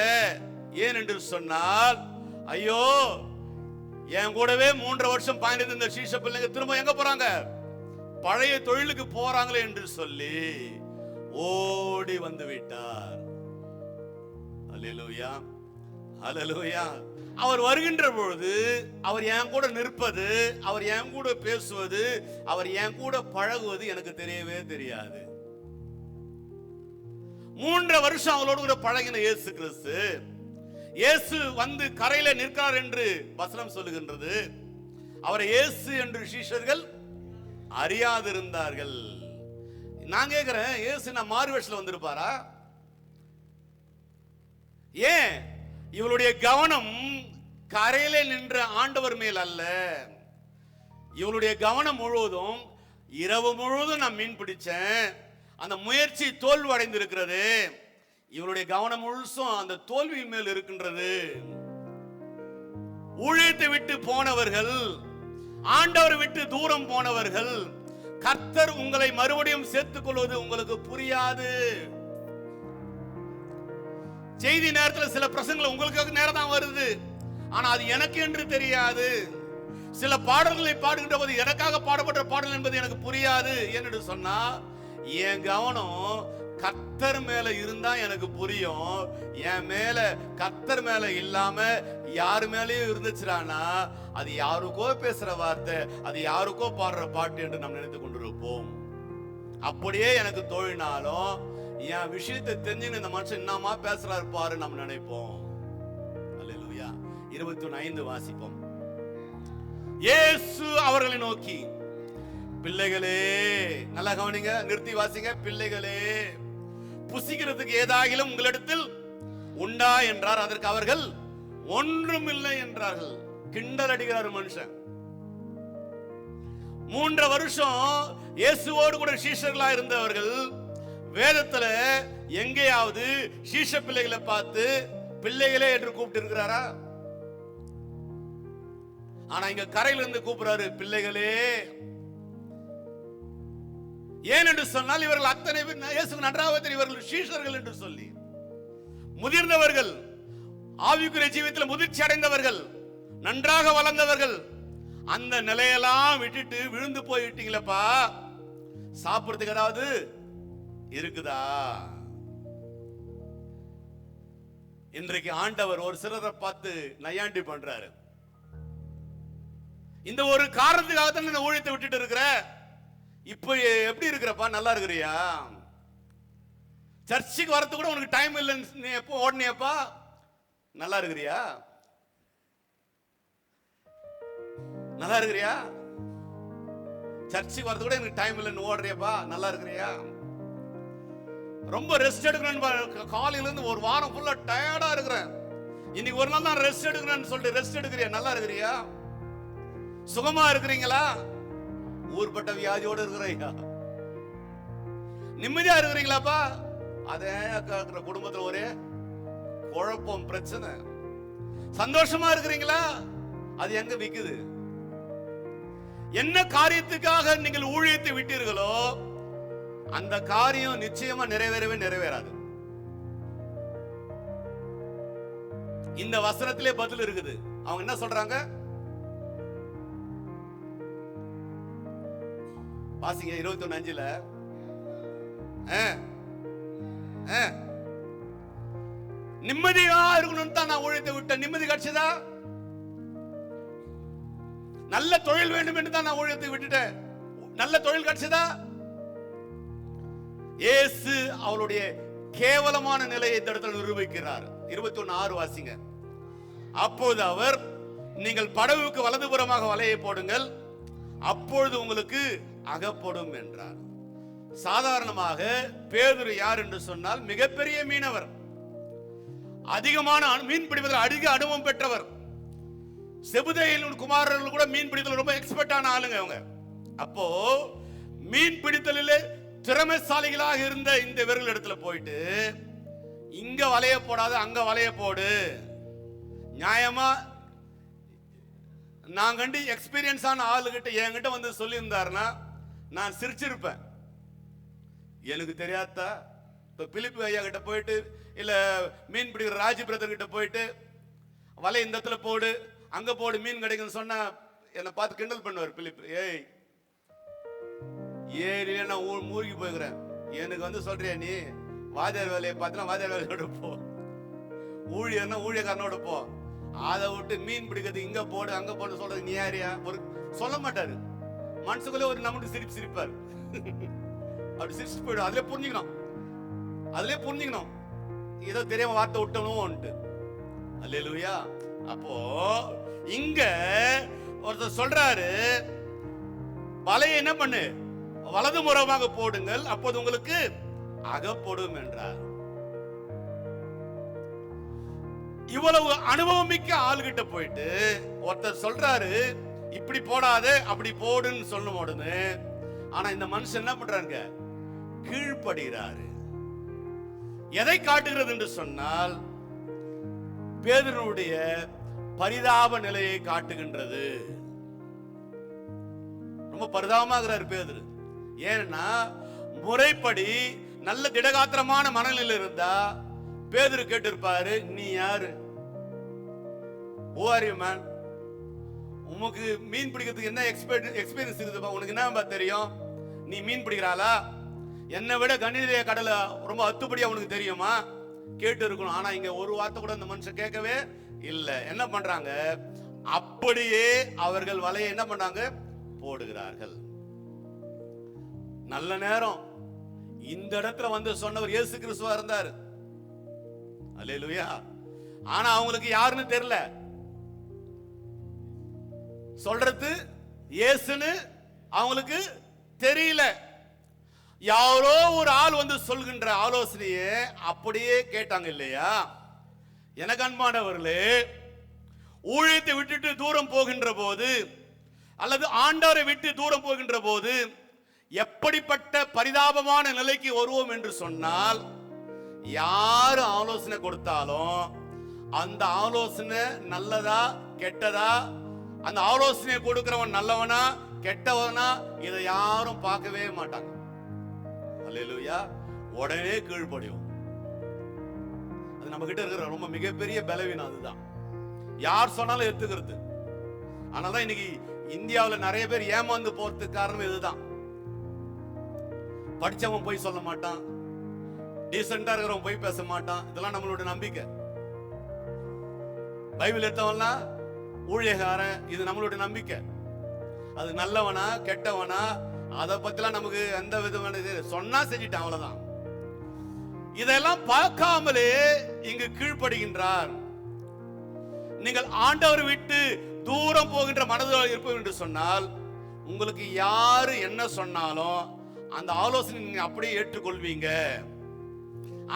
ஏன் என்று சொன்னால், ஐயோ என் கூடவே 3 வருஷம் பயணித்த இந்த சீஷ பிள்ளைங்க திரும்ப எங்க போறாங்க, பழைய தொழிலுக்கு போறாங்களே என்று சொல்லி ஓடி வந்து விட்டார். அல்லேலூயா, அல்லேலூயா. அவர் வருகின்ற பொழுது அவர் என் கூட நிற்பது, அவர் என் கூட பேசுவது, அவர் என் கூட பழகுவது எனக்கு தெரியவே தெரியாது. 3 வருஷம் அவளோடு கூட பழகின இயேசு கிறிஸ்து, இயேசு வந்து கரையில நிற்கிறார் என்று வசனம் சொல்லுகின்றது. அவரை இயேசு என்று சீஷர்கள் அறியாதிருந்தார்கள். நான் கேட்கிறேன், இயேசு நான் மாறு வேஷத்துல வந்திருப்பாரா? ஏன் இவளுடைய கவனம் கரையில நின்ற ஆண்டவர் மேல் அல்ல. இவளுடைய கவனம் முழுவதும் இரவு முழுவதும் நான் மீன் பிடிச்சேன், அந்த முயற்சி தோல்வி அடைந்திருக்கிறது. இவளுடைய கவனம் முழுசும் அந்த தோல்வியின் மேல் இருக்கின்றது. ஊழியத்தை விட்டு போனவர்கள், ஆண்டவரை விட்டு தூரம் போனவர்கள், கர்த்தர் உங்களை மறுபடியும் சேர்த்துக் கொள்வது உங்களுக்கு புரியாது. செய்தி நேரத்தில் சில பிரசங்களை உங்களுக்கு நேரம் தான் வருது, ஆனா அது எனக்கு என்று தெரியாது. சில பாடல்களை பாடுகின்ற போது எனக்காக பாடப்பட்ட பாடல் என்பது எனக்கு புரியாது. என்று சொன்னா என் கவனம் கர்த்தர் மேல இருந்தா எனக்கு புரியும். என் மேல கர்த்தர் மேல இல்லாம யாரு மேலேயும் இருந்துச்சுனா அது யாருக்கோ பேசுற வார்த்தை, அது யாருக்கோ பாடுற பாட்டு என்று நாம் நினைத்துக் கொண்டிருப்போம். அப்படியே எனக்கு தோழினாலும் என் விஷயத்தை தெரிஞ்சு இந்த மனுஷன் என்னமா பேசுறாரு பாரு நம்ம நினைப்போம். அல்லேலூயா. 21:5 வாசிப்போம். இயேசு அவர்களை நோக்கி, பிள்ளைகளே, நல்லா கவனிங்க, நிறுத்தி வாசிங்க. பிள்ளைகளே, புசிக்கிறதுக்கு ஏதாகிலும் உங்களிடத்தில் உண்டா என்றார். அதற்கு அவர்கள் ஒன்றும் இல்லை என்றார்கள். கிண்டல் அடிக்கிறார் மனுஷன். 3 வருஷம் இயேசுவோடு கூட சீஷர்களா இருந்தவர்கள் வேதத்துல எங்கேயாவது சீஷ பிள்ளைகளை பார்த்து பிள்ளைகளே என்று கூப்பிட்டு இருக்கிறாரா? ஆனா இங்க கரையில இருந்து கூப்பிடுறாரு, பிள்ளைகளே. ஏன் என்று சொன்னால், இவர்கள் அத்தனை பேர் இயேசுக்கு நன்றாக தெரியும் இவர்கள் சீஷர்கள் என்று சொல்லி. முதிர்ந்தவர்கள், ஆவிக்குரிய ஜீவியத்தில் முதிர்ச்சி அடைந்தவர்கள், நன்றாக வளர்ந்தவர்கள். அந்த நிலையெல்லாம் விட்டுட்டு விழுந்து போயிட்டீங்களப்பா, சாப்பிடுறதுக்கு ஏதாவது இருக்குதா? இன்றைக்கு ஆண்டவர் ஒரு சிலரை பார்த்து நையாண்டி பண்றாரு. இந்த ஒரு காரணத்துக்காக தான் இந்த ஊழியத்தை விட்டுட்டு இருக்கிற. இப்ப எப்படி இருக்கிறப்பா, நல்லா இருக்கிறியா? சர்ச்சுக்கு வரது கூட உனக்கு டைம் இல்லைன்னு நீ எப்போ ஓடனியப்பா? நல்லா இருக்கிறியா? நல்லா இருக்கிறியா? சர்ச்சுக்கு வரது கூட எனக்கு டைம் இல்லைன்னு ஓடுறியப்பா, நல்லா இருக்கிறியா? ரொம்ப ரெஸ்ட் எடுக்கணும். காலையில இருந்து ஒரு வாரம் ஃபுல்லா டயர்டா இருக்கிறேன், இன்னைக்கு ஒரு நாள் தான் ரெஸ்ட் எடுக்கணும்னு சொல்லிட்டு ரெஸ்ட் எடுக்கிறியா? நல்லா இருக்கிறியா? சுகமா இருக்கிறீங்களா? ஊர்பட்ட வியாதியோடு இருக்கிறையா? நிம்மதியா இருக்கிறீங்களாப்பா? அதே குடும்பத்துல ஒரே குழப்பம், பிரச்சனை. சந்தோஷமா இருக்கிறீங்களா? அது எங்க விக்குது? என்ன காரியத்துக்காக நீங்கள் ஊழியத்தை விட்டீர்களோ அந்த காரியம் நிச்சயமா நிறைவேறவே நிறைவேறாது. இந்த வசனத்திலே பதில் இருக்குது. அவங்க என்ன சொல்றாங்க? வாசிங்க 21:5. நிம்மதியா இருக்கணும்னு தான் நான் ஊழியத்தை விட்டேன். நிம்மதி கிடைச்சதா? நல்ல தொழில் வேண்டும் என்று தான் நான் ஊழியத்தை விட்டுட்டேன். நல்ல தொழில் கிடைச்சதா? இயேசு அவளுடைய கேவலமான நிலையை இந்த இடத்துல நிரூபிக்கிறார். 21:6 வாசிங்க. அப்போது அவர், நீங்கள் படகுக்கு வலதுபுறமாக வலையை போடுங்கள், அப்பொழுது உங்களுக்கு அகப்படும் என்றார். சாதாரணமாக பேதுரு யார் என்று சொன்னால் மிகப்பெரிய மீனவர், அதிகமான மீன் பிடிப்பதில் அதிக அனுபவம் பெற்றவர். செபுதேயின் குமாரர்கள் கூட மீன் பிடித்தல் ரொம்ப எக்ஸ்பர்ட்டான ஆளுங்க அவங்க. அப்போ மீன் பிடித்தலிலே திறமைசாலிகளாக இருந்த இந்த இவர்கள் இடத்துல போயிட்டு இங்க வலைய போடாத அங்க வலைய போடு, நியாயமா நான் கண்டு எக்ஸ்பீரியன்ஸான ஆளுகிட்ட என்கிட்ட வந்து சொல்லி இருந்தாருன்னா நான் சிரிச்சிருப்பேன். எனக்கு தெரியாதா? இப்ப பிலிப்பு ஐயா கிட்ட போயிட்டு இல்ல மீன் பிடிக்கிற ராஜி பிரதர் கிட்ட போயிட்டு வலை இந்த இடத்துல போடு அங்க போடு மீன் கிடைக்குன்னு சொன்னா என்னை பார்த்து கிண்டல் பண்ணுவார் பிலிப்பு. ஏய் ஏரியில நான் மூழ்கி போய்கிறேன், எனக்கு வந்து சொல்றியா நீ? வாத்தியார் வேலையை பார்த்தா வாத்தியார் வேலையோட போ, ஊழியர்னா ஊழியக்காரனோட போ, அதை விட்டு மீன் பிடிக்கிறது இங்க போடு அங்க போடு சொல்றது நீ யாரியா? ஒரு சொல்ல மாட்டாரு, மனசுக்குள்ளே ஒரு நமக்கு சிரிப்பாரு. அப்படி சிரிச்சு போயிடும். அதுல புரிஞ்சுக்கணும் ஏதோ தெரியாம வார்த்தை விட்டணும்ட்டு. அல்லேலூயா. அப்போ இங்க ஒருத்தர் சொல்றாரு, வலையை என்ன பண்ணு, வலது முறமாக போடுங்கள், அப்போது உங்களுக்கு அகப்படும் என்றார். இவ்வளவு அனுபவம் மிக்க ஆளுகிட்ட போயிட்டு ஒருத்தர் சொல்றாரு இப்படி போடாத அப்படி போடுன்னு சொல்லும் உடனே, ஆனா இந்த மனுஷன் என்ன பண்றாங்க? கீழ்ப்படுகிறாரு. எதை காட்டுகிறது என்று சொன்னால் பேதுருவுடைய பரிதாப நிலையை காட்டுகின்றது. ரொம்ப பரிதாபமாகிறார் பேதுரு. ஏன்னா முறைப்படி நல்ல திடகாத்திரமான மனநிலையில் இருந்தா பேதுரு கேட்டு இருப்பாரு, நீ யாரு? Who are you man? உனக்கு மீன் பிடிக்கிறதுக்கு என்ன எக்ஸ்பீரியன்ஸ் இருக்குதுப்பா? உனக்கு என்ன தெரியும்? நீ மீன் பிடிக்கிறாளா? என்னை விட கணித கடலை ரொம்ப அத்துப்படியா உனக்கு தெரியுமா? கேட்டு இருக்கணும். ஆனா இங்க ஒரு வார்த்தை கூட இந்த மனுஷன் கேட்கவே இல்லை. என்ன பண்றாங்க? அப்படியே அவர்கள் வலையை என்ன பண்ணாங்க? போடுகிறார்கள். நல்ல நேரம் இந்த இடத்துல வந்து சொன்னவர் இயேசு கிறிஸ்துவா இருந்தார். அல்லேலூயா. ஆனா அவங்களுக்கு யாருன்னு தெரியல, சொல்றது இயேசுன்னு அவங்களுக்கு தெரியல. யாரோ ஒரு ஆள் வந்து சொல்கின்ற ஆலோசனையே அப்படியே கேட்டாங்க இல்லையா? எனக்கு அன்பானவர்களே, ஊழியத்தை விட்டுட்டு தூரம் போகின்ற போது அல்லது ஆண்டவரை விட்டு தூரம் போகின்ற போது எப்படிப்பட்ட பரிதாபமான நிலைக்கு வருவோம் என்று சொன்னால், யாரு ஆலோசனை கொடுத்தாலும் அந்த ஆலோசனை நல்லதா கெட்டதா, அந்த ஆலோசனை கொடுக்கிறவன் நல்லவனா கெட்டவனா, இதை யாரும் பார்க்கவே மாட்டாங்க. அல்லேலூயா. உடனே கீழ்ப்படியும். அது நம்ம கிட்ட இருக்கிற ரொம்ப மிகப்பெரிய பலவீனம். அதுதான் யார் சொன்னாலும் எடுத்துக்கிறது. ஆனாதான் இன்னைக்கு இந்தியாவில் நிறைய பேர் ஏமாந்து போறதுக்கு காரணம் இதுதான். படிச்சவன் போய் சொல்ல மாட்டான், டீசெண்டா இருக்கிறவன் போய் பேச மாட்டான். இதெல்லாம் நம்மளோட நம்பிக்கை. பைபிள் எடுத்தவன்லாம் ஊழியக்காரன், இது நம்மளுடைய நம்பிக்கை. அது நல்லவனா கெட்டவனா அதை பத்திலாம் நமக்கு எந்த விதமான சொன்னா செஞ்சிட்டான், அவ்வளவுதான். இதெல்லாம் பார்க்காமலே இங்கு கீழ்ப்படுகின்றார். நீங்கள் ஆண்டவர் விட்டு தூரம் போகின்ற மனதில் இருப்போம் என்று சொன்னால், உங்களுக்கு யாரு என்ன சொன்னாலும் அந்த ஆலோசனை நீங்க அப்படியே ஏற்றுக்கொள்வீங்க.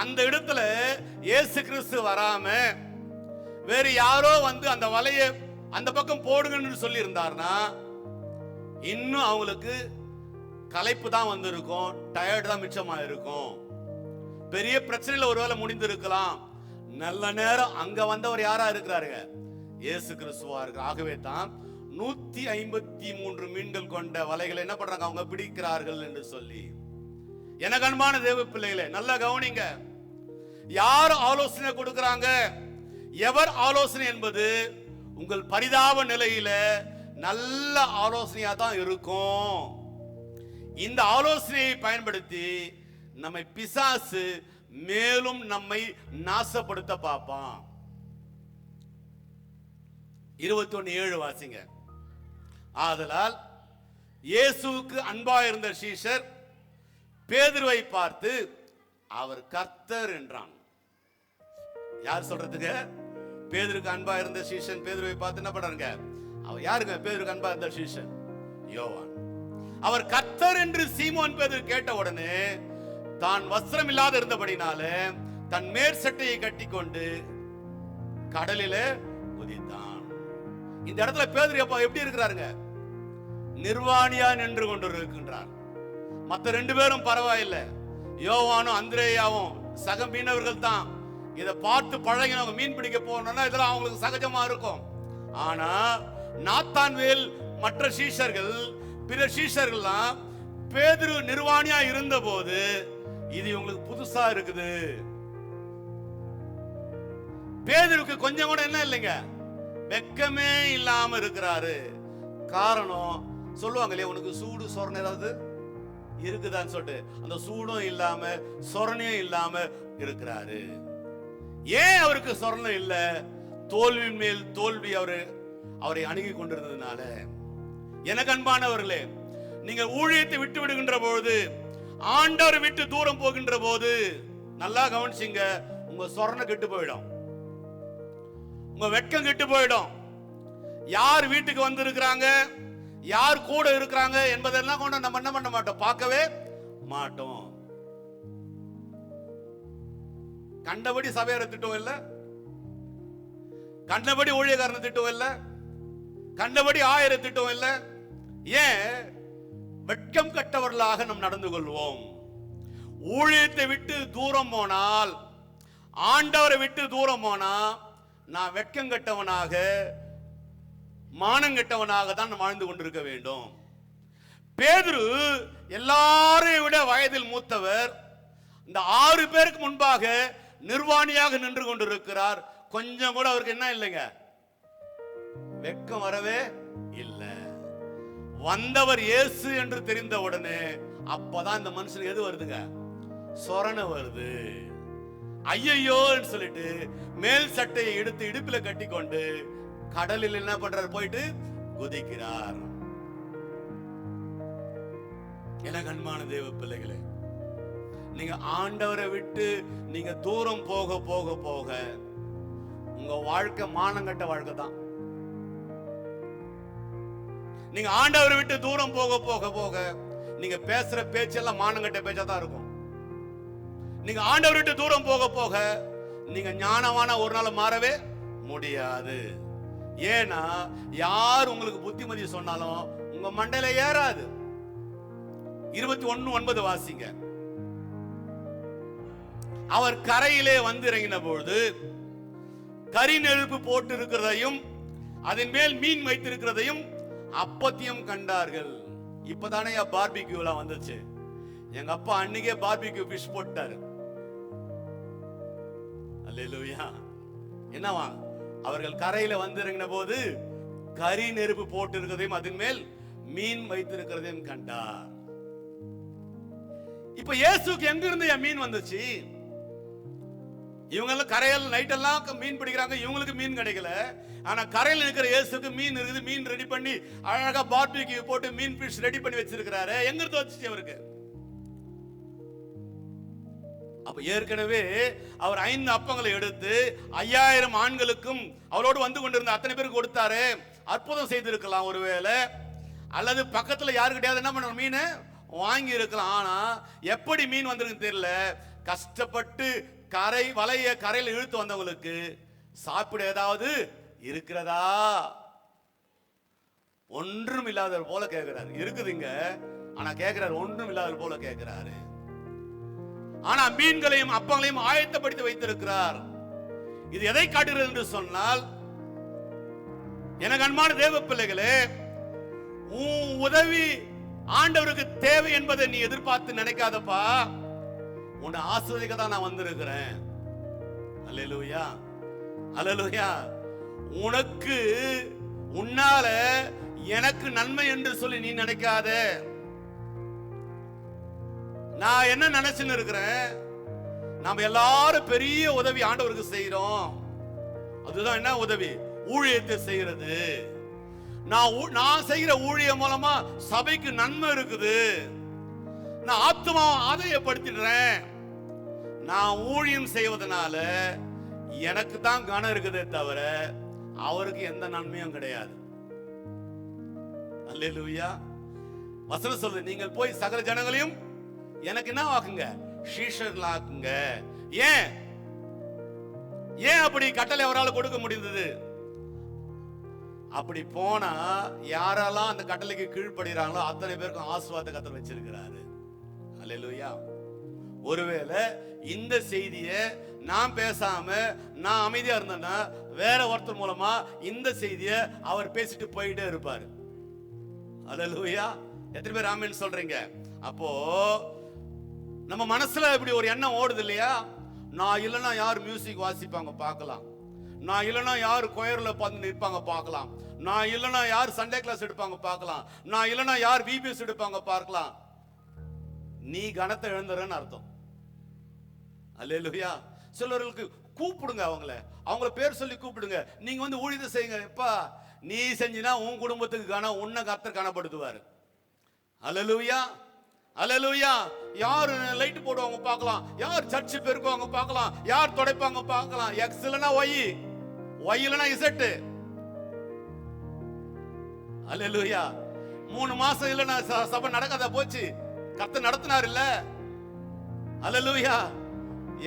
அந்த இடத்துல இயேசு கிறிஸ்து வராம வேற யாரோ வந்து அந்த வலையை அந்த பக்கம் போடுங்கன்னு சொல்லி இருந்தார்னா இன்னும் அவங்களுக்கு களைப்பு தான் வந்திருக்கும், டயர்டு தான் மிச்சமா இருக்கும். பெரிய பிரச்சனையில ஒருவேளை முடிந்திருக்கலாம். நல்ல நேரம் அங்க வந்தவர் யாரா இருக்கிறாருங்க? இயேசு கிறிஸ்துவா இருக்கு. ஆகவே தான் 153 மீன்கள் கொண்ட வலைகளை என்ன பண்றாங்க? அவங்க பிடிக்கிறார்கள் என்று சொல்லி. எனக்கு அன்பான தேவ பிள்ளைகளே, நல்லா கவனிங்க. யார் ஆலோசனை கொடுக்கிறாங்க, எவர் ஆலோசனை என்பது உங்கள் பரிதாப நிலையில நல்ல ஆலோசனையா தான் இருக்கும். இந்த ஆலோசனையை பயன்படுத்தி நம்மை பிசாசு மேலும் நம்மை நாசப்படுத்த பார்ப்பான். 21:7 வாசிங்க. ஆதலால் இயேசுவுக்கு அன்பா இருந்த சீஷர் பேதுருவை பார்த்து அவர் கர்த்தர் என்றான். யார் சொல்றதுக்கு? பேதுருக்கு அன்பா இருந்த சீஷன் பேதுருவை பார்த்து என்ன பண்றாங்க? அவர் யாருங்க? பேதுருக்கு அன்பா இருந்த சீஷன் யோவான். அவர் கர்த்தர் என்று சீமோன் பேதுரு கேட்ட உடனே தான் வஸ்திரம் இல்லாத இருந்தபடினால தன் மேற்சட்டையை கட்டிக்கொண்டு கடலிலே குதித்தான். இந்த இடத்துல பேதுரு எப்படி இருக்கிறாருங்க? நிர்வாணியா நின்று கொண்டு இருக்கின்றார். மற்ற 2 பேரும் பரவாயில்லை. யோவானும் அந்திரேயாவும் சக மீனவர்கள் தான். இதை பார்த்து பழகினவங்க. மீன் பிடிக்க போனோம்னா இதெல்லாம் அவங்களுக்கு சகஜமா இருக்கும். ஆனா நாத்தான்வேல், மற்ற சீஷர்கள், பிற சீஷர்கள்லாம் பேதுரு நிர்வாணியா இருந்த போது இது உங்களுக்கு புதுசா இருக்குது. பேதுருக்கு கொஞ்சம் கூட என்ன இல்லைங்க, வெக்கமே இல்லாம இருக்கிறாரு. காரணம் சொல்லுவாங்க இல்லையா, உனக்கு சூடு சொரணை ஏதாவது இருக்குதான்னு சொல்லிட்டு அந்த சூடும் இல்லாம சொரணையும் இல்லாம இருக்கிறாரு. ஏன் அவருக்கு சொரணம் இல்ல? தோல்வியின் மேல் தோல்வி அவரை அணுகி கொண்டிருந்ததுனால. எனக்கு அன்பானவர்களே, நீங்க ஊழியத்தை விட்டு விடுகின்ற பொழுது, ஆண்டவர் விட்டு தூரம் போகின்ற போது நல்லா கவனிச்சிங்க, உங்க சொரணை கெட்டு போயிடும், உங்க வெட்கம் கெட்டு போயிடும். யார் வீட்டுக்கு வந்து இருக்கிறாங்க, யார் கூட இருக்கிறாங்க என்பதெல்லாம் கொண்டு நம்ம என்ன பண்ண மாட்டோம், பார்க்கவே மாட்டோம். கண்டபடி சபையாரை திட்டம் இல்ல, கண்டபடி ஊழியக்காரனை திட்டம் இல்ல, கண்டபடி ஆயிர திட்டம் இல்ல. ஏன்? வெட்கம் கட்டவர்களாக நாம் நடந்து கொள்வோம். ஊழியத்தை விட்டு தூரம் போனால், ஆண்டவரை விட்டு தூரம் போனா நான் வெட்கம் கட்டவனாக, மானம் கெட்டவனாக தான் வாழ்ந்து கொண்டிருக்க வேண்டும். பேதுரு எல்லாரையும் விட வயதில் மூத்தவர். இந்த 6 பேருக்கு முன்பாக நிர்வாணியாக நின்று கொண்டிருக்கிறார். கொஞ்சம் கூட அவருக்கு என்ன இல்லைங்க, வெட்கம் வரவே இல்லை. வந்தவர் இயேசு என்று தெரிந்த உடனே அப்பதான் இந்த மனுஷனுக்கு எது வருதுங்க, சொரணை வருது. ஐயையோ சொல்லிட்டு மேல் சட்டையை எடுத்து இடுப்புல கட்டி கொண்டு கடலில் என்ன பண்றாரு, போயிட்டு குதிக்கிறார். எனக்கு அன்பான தேவ பிள்ளைகளே, நீங்க ஆண்டவரை விட்டு நீங்க தூரம் போக போக போக உங்க வாழ்க்கை மானங்கட்ட வாழ்க்கை தான். நீங்க ஆண்டவரை விட்டு தூரம் போக போக போக நீங்க பேசுற பேச்செல்லாம் மானங்கட்ட பேச்சா தான் இருக்கும். நீங்க ஆண்டவரை விட்டு தூரம் போக போக நீங்க ஞானமான ஒரு நாள் மாறவே முடியாது. ஏன்னா யார் உங்களுக்கு புத்திமதி சொன்னாலும் உங்க மண்டையில ஏறாது. 21:9 வாசிங்க. அவர் கரையிலே வந்து இறங்கின பொழுது கரி நெருப்பு போட்டு இருக்கிறதையும் அதன் மேல் மீன் வைத்திருக்கிறதையும் அப்பத்தையும் கண்டார்கள். இப்பதானே பார்பிக்யூலாம் வந்துச்சு. எங்க அப்பா அன்னைக்கே பார்பிக்யூ ஃபிஷ் போட்டாரு. அல்லேலூயா. என்னவா? அவர்கள் கரையில வந்து இறங்கின போது கரி நெருப்பு போட்டு இருக்கிறதையும் அதன் மேல் மீன் வைத்திருக்கிறதையும் கண்டார். இப்ப இயேசுக்கு எங்க இருந்து மீன் வந்துச்சு? இவங்க எல்லாம் கரையில் நைட் எல்லாம் மீன் பிடிக்கிறாங்க, இவங்களுக்கு மீன் கிடைக்கல. ஆனா கரையில் இருக்கிற இயேசுக்கு மீன் இருக்குது. மீன் ரெடி பண்ணி அழகா பார்பிக்யூ போட்டு மீன் ஃபிஷ் ரெடி பண்ணி வச்சிருக்கிறாரு. எங்க இருந்து வந்துச்சு அவருக்கு? அப்ப ஏற்கனவே அவர் 5 அப்பங்களை எடுத்து 5000 ஆண்களுக்கும் அவரோடு வந்து கொண்டிருந்த அத்தனை பேருக்கு கொடுத்தாரு. அற்புதம் செய்திருக்கலாம் ஒருவேளை, அல்லது பக்கத்துல யாருக்கிட்டையாவது என்ன பண்ண மீன் வாங்கி இருக்கலாம். ஆனா எப்படி மீன் வந்திருக்கு தெரியல. கஷ்டப்பட்டு வலைய கரையில் இழுத்து வந்தவங்களுக்கு சாப்பிட ஏதாவது இருக்கிறதா? ஒன்றும் இல்லாதவர் போல கேட்கிறாரு. இருக்குதுங்க, ஆனா கேட்கிறாரு ஒன்றும் இல்லாதவர் போல கேட்கிறாரு. ஆனா மீன்களையும் அப்பங்களையும் ஆயத்தப்படுத்தி வைத்திருக்கிறார். இது எதை காட்டுகிறது என்று சொன்னால், எனக்கு அன்பான தேவ பிள்ளைகளே, உன் உதவி ஆண்டவருக்கு தேவை என்பதை நீ எதிர்பார்த்து நினைக்காதப்பா. உன்னை ஆசீர்வதிக்க தான் நான் வந்திருக்கிறேன். அல்லேலூயா, அல்லேலூயா. உனக்கு உன்னால எனக்கு நன்மை என்று சொல்லி நீ நினைக்காத. நான் என்ன நினைச்சுன்னு இருக்கிறேன், நாம எல்லாரும் பெரிய உதவி ஆண்டவருக்கு செய்யறோம். அதுதான் என்ன உதவி? ஊழியத்தை செய்யறது. நான் செய்கிற ஊழியம் மூலமா சபைக்கு நன்மை இருக்குது. நான் ஆத்மாவை ஆதாயப்படுத்திடுறேன். நான் ஊழியம் செய்வதனால எனக்கு தான் கனம் இருக்குதே தவிர அவருக்கு எந்த நன்மையும் கிடையாது. அல்லேலூயா. வசனம் சொல்லுது, நீங்கள் போய் சகல ஜனங்களையும் எனக்கு என்ன ஆக்குங்க? சீஷர்களாக்குங்க. ஏன் அப்படி கட்டளை அவரால் கொடுக்க முடிந்தது? அப்படி போனா யாரெல்லாம் அந்த கட்டளைக்கு கீழ்ப்படுகிறாங்களோ அத்தனை பேருக்கும் ஆசீர்வாதத்தை கர்த்தர் வச்சிருக்கிறாரு. அல்லேலூயா. ஒருவேளை இந்த செய்தியை நான் பேசாம நான் அமைதியா இருந்தேன்னா வேற ஒருத்தர் மூலமா இந்த செய்தியை அவர் பேசிட்டு போயிட்டே இருப்பாரு. அல்லேலூயா. எத்தனை பேர் ஆமென் சொல்றீங்க? அப்போ நம்ம மனசுல இப்படி ஒரு எண்ணம் ஓடுது இல்லையா? நான் இல்லைன்னா யார் மியூசிக் வாசிப்பாங்க பார்க்கலாம், நான் இல்லைன்னா யார் கொயர்ல பார்த்து நிற்பாங்க பார்க்கலாம், நான் இல்லைன்னா யார் சண்டே கிளாஸ் எடுப்பாங்க பார்க்கலாம், நான் இல்லைன்னா யார் விபிஎஸ் எடுப்பாங்க பார்க்கலாம். நீ கனத்தை இழந்துறன்னு அர்த்தம். அல்லேலூயா. சிலர்களுக்கு கூப்பிடுங்க, அவங்கள பேர் சொல்லி கூப்பிடுங்க. நீங்க வந்து ஊழியத்தை செய்யுங்க. எப்பா நீ செஞ்சினா உன் குடும்பத்துக்கு கனம், உன்னை கர்த்தர் கனப்படுத்துவாரு. அல்லேலூயா, அல்லேலூயா. யார் லைட் போடுவாங்க பார்க்கலாம், யார் சர்ச்சு பெருக்குவாங்க பார்க்கலாம், யார் துடைப்பாங்க பார்க்கலாம். எக்ஸ் இல்லனா ஒய், ஒய் இல்லனா இசட். அல்லேலூயா. 3 மாசம் இல்லனா சபை நடக்காத போச்சு, கர்த்தர் நடத்தினார் இல்ல. அல்லேலூயா.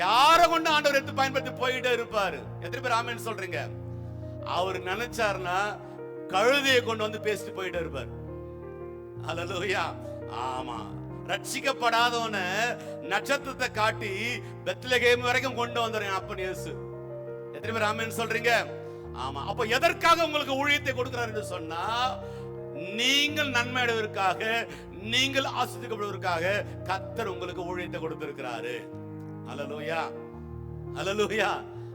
யார கொண்டு ஆண்டவர் எடுத்து பயன்படுத்தி போயிட்டே இருப்பாரு. எத்தனை பேர் ஆமென் சொல்றீங்க? அவர் நினைச்சாருன்னா கழுதையை கொண்டு வந்து பேசிட்டு போயிட்டே இருப்பார். அல்லேலூயா. ஆமா, ரட்சிக்கப்படாதவன நட்சத்திரத்தை காட்டி பெத்லகேம் வரைக்கும் கொண்டு வந்தார் அப்பன் இயேசு. எத்தனை பேர் ஆமென் சொல்றீங்க? ஆமா. அப்ப எதற்காக உங்களுக்கு ஊழியத்தை கொடுக்கிறார் என்று சொன்னா, நீங்கள் நன்மை அடைவதற்காக, நீங்கள் ஆசீர்வதிக்கப்படுவதற்காக கர்த்தர் உங்களுக்கு ஊழியத்தை கொடுத்திருக்கிறாரு. அல்லேலூயா, அல்லேலூயா.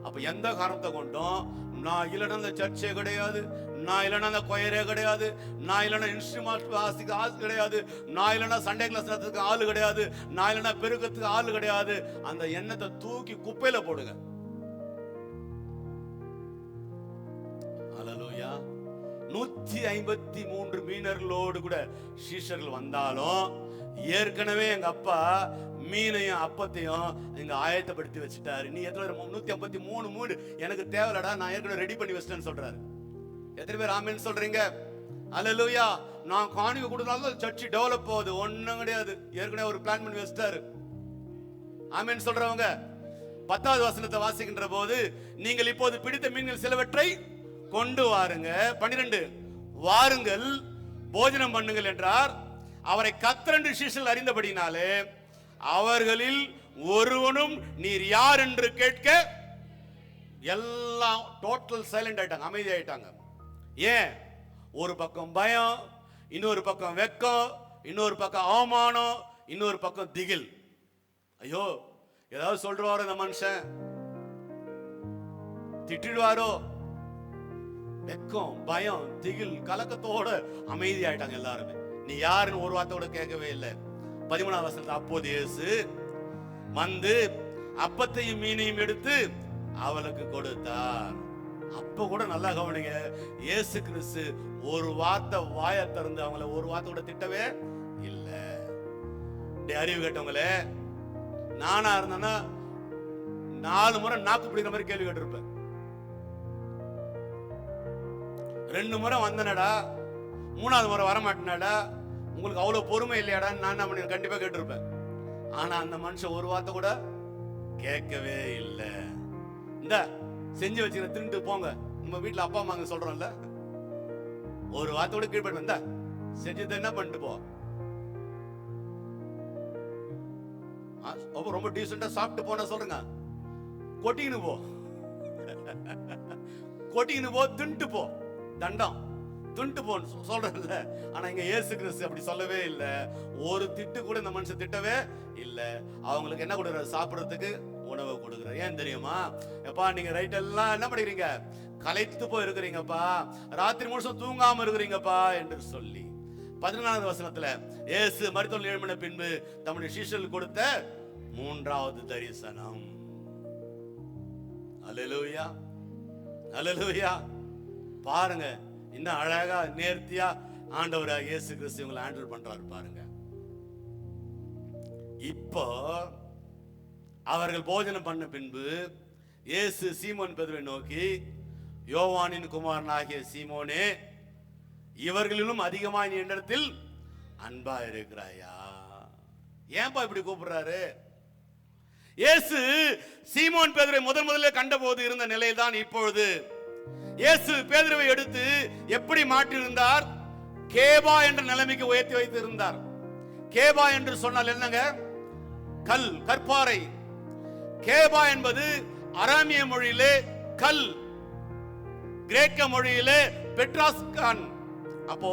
அப்ப எந்த காரணத்தை கொண்டும் நான் இல்லைன்னா அந்த சர்ச்சே கிடையாது, நான் இல்லைன்னா அந்த கொயரே கிடையாது, நான் இல்லைன்னா இன்ஸ்ட்ருமெண்ட் வாசிக்க ஆள் கிடையாது, நான் இல்லைன்னா சண்டே கிளாஸ் நடத்துறதுக்கு ஆள் கிடையாது, நான் இல்லைன்னா பெருக்கத்துக்கு ஆள் கிடையாது. அந்த எண்ணத்தை தூக்கி குப்பையில போடுங்க. அல்லேலூயா. 153 மீனர்களோடு கூட சீஷர்கள் வந்தாலும் ஏற்கனவே எங்க அப்பா மீனையும் அப்பத்தையும் இங்க ஆயத்தப்படுத்தி வச்சுட்டாரு. நீ எத்தனை 153 மூடு எனக்கு தேவையில்லடா, நான் ஏற்கனவே ரெடி பண்ணி வச்சிட்டேன்னு சொல்றாரு. எத்தனை பேர் ஆமென் சொல்றீங்க? அல்லேலூயா. நான் காணிக்கை கொடுத்தாலும் சர்ச்சு டெவலப் போகுது, ஒண்ணும் கிடையாது. ஏற்கனவே ஒரு பிளான் பண்ணி வச்சிட்டாரு. ஆமென் சொல்றவங்க 10வது வசனத்தை வாசிக்கின்ற போது, நீங்கள் இப்போது பிடித்த மீன்கள் சிலவற்றை கொண்டு வாருங்க. 12 வாருங்கள் போஜனம் பண்ணுங்கள் என்றார். அவரை கர்த்தர் சீஷர்கள் அறிந்தபடினாலே அவர்களில் ஒருவனும் நீர் யார் என்று கேட்க எல்லாம் டோட்டல் சைலண்ட் ஆயிட்டாங்க, அமைதி ஆயிட்டாங்க. ஏன்? ஒரு பக்கம் பயம், இன்னொரு பக்கம் வெக்கம், இன்னொரு பக்கம் அவமானம், இன்னொரு பக்கம் திகில். ஐயோ ஏதாவது சொல்றாரோ இந்த மனுஷன், திட்டிடுவாரோ. வெக்கம், பயம், திகில், கலக்கத்தோட அமைதி ஆயிட்டாங்க எல்லாருமே. நீ யாருன்னு ஒரு வார்த்தையோட கேட்கவே இல்லை. 13வது வசனத்துல, அப்போது இயேசு வந்து அப்பத்தையும் மீனையும் எடுத்து அவளுக்கு கொடுத்தார். அப்ப கூட நல்லா கவனிங்க, இயேசு கிறிஸ்து ஒரு வார்த்தை வாயை திறந்து அவங்கள ஒரு வார்த்தை கூட திட்டவே இல்லை. அறிவு கேட்டவங்களே, நானா இருந்தேன்னா 4 முறை நாக்கு பிடிக்கிற மாதிரி கேள்வி கேட்டிருப்பேன். 2 முறை வந்தனடா, 3வது முறை வரமாட்டேனாடா, உங்களுக்கு அவ்வளவு பொறுமை இல்லையாடா நான் என்ன பண்ணி கண்டிப்பா கேட்டிருப்பேன். ஆனா அந்த மனுஷன் ஒரு வார்த்தை கூட கேட்கவே இல்லை. இந்த செஞ்சு வச்சுக்கிற தின்ட்டு போங்க. நம்ம வீட்டுல அப்பா அம்மாங்க சொல்றோம்ல, ஒரு வார்த்தையோட கீழ்பட்டு வந்தா செஞ்சது என்ன பண்ணிட்டு போ. ரொம்ப டீசெண்டா சாப்பிட்டு போன சொல்றேங்க, கொட்டிக்கின்னு போ, கொட்டிக்கின்னு போ, தின்ட்டு போ, தண்டம் துண்டு போன்னு சொல்றேன்ல. ஆனா இங்க இயேசு கிறிஸ்து அப்படி சொல்லவே இல்லை. ஒரு திட்டு கூட இந்த மனுஷன் திட்டவே இல்லை. அவங்களுக்கு என்ன கொடுக்குறாரு? சாப்பிடறதுக்கு உணவு கொடுக்குறாரு. ஏன் தெரியுமா? எப்பா நீங்க ரைட் எல்லாம் என்ன பண்ணிக்கிறீங்க? களைத்து போய் இருக்கிறீங்கப்பா, ராத்திரி முழுசும் தூங்காம இருக்கிறீங்கப்பா என்று சொல்லி 14வது வசனத்துல இயேசு மரித்தோரிலிருந்து எழும்பின பின்பு தம்முடைய சீஷர்களுக்கு கொடுத்த 3வது தரிசனம். அல்லேலூயா, அல்லேலூயா. பாருங்க இன்னும் அழகா நேர்த்தியா ஆண்டவராக இயேசு கிறிஸ்து இவங்களை ஹேண்டில் பண்றாரு பாருங்க. இப்போ அவர்கள் போஜனம் பண்ண பின்பு இயேசு சீமோன் பேதுருவை நோக்கி, யோவானின் குமாரனாகிய சீமோனே, இவர்களிலும் அதிகமாக நீ என்னிடத்தில் அன்பா இருக்கிறாயா? ஏன்பா இப்படி கூப்பிடுறாரு? இயேசு சீமோன் பேதுருவை முதல்ல கண்டபோது இருந்த நிலையில் தான் இப்பொழுது இயேசு பேதுருவை எடுத்து எப்படி மாற்றியிருந்தார்? கேபா என்ற நிலைமைக்கு உயர்த்தி வைத்திருந்தார். கேபா என்று சொன்னால் என்னங்க? கல், கற்பாறை. கேபா என்பது அராமிய மொழியிலே கல், கிரேக்க மொழியிலே பெட்ராஸ்கான். அப்போ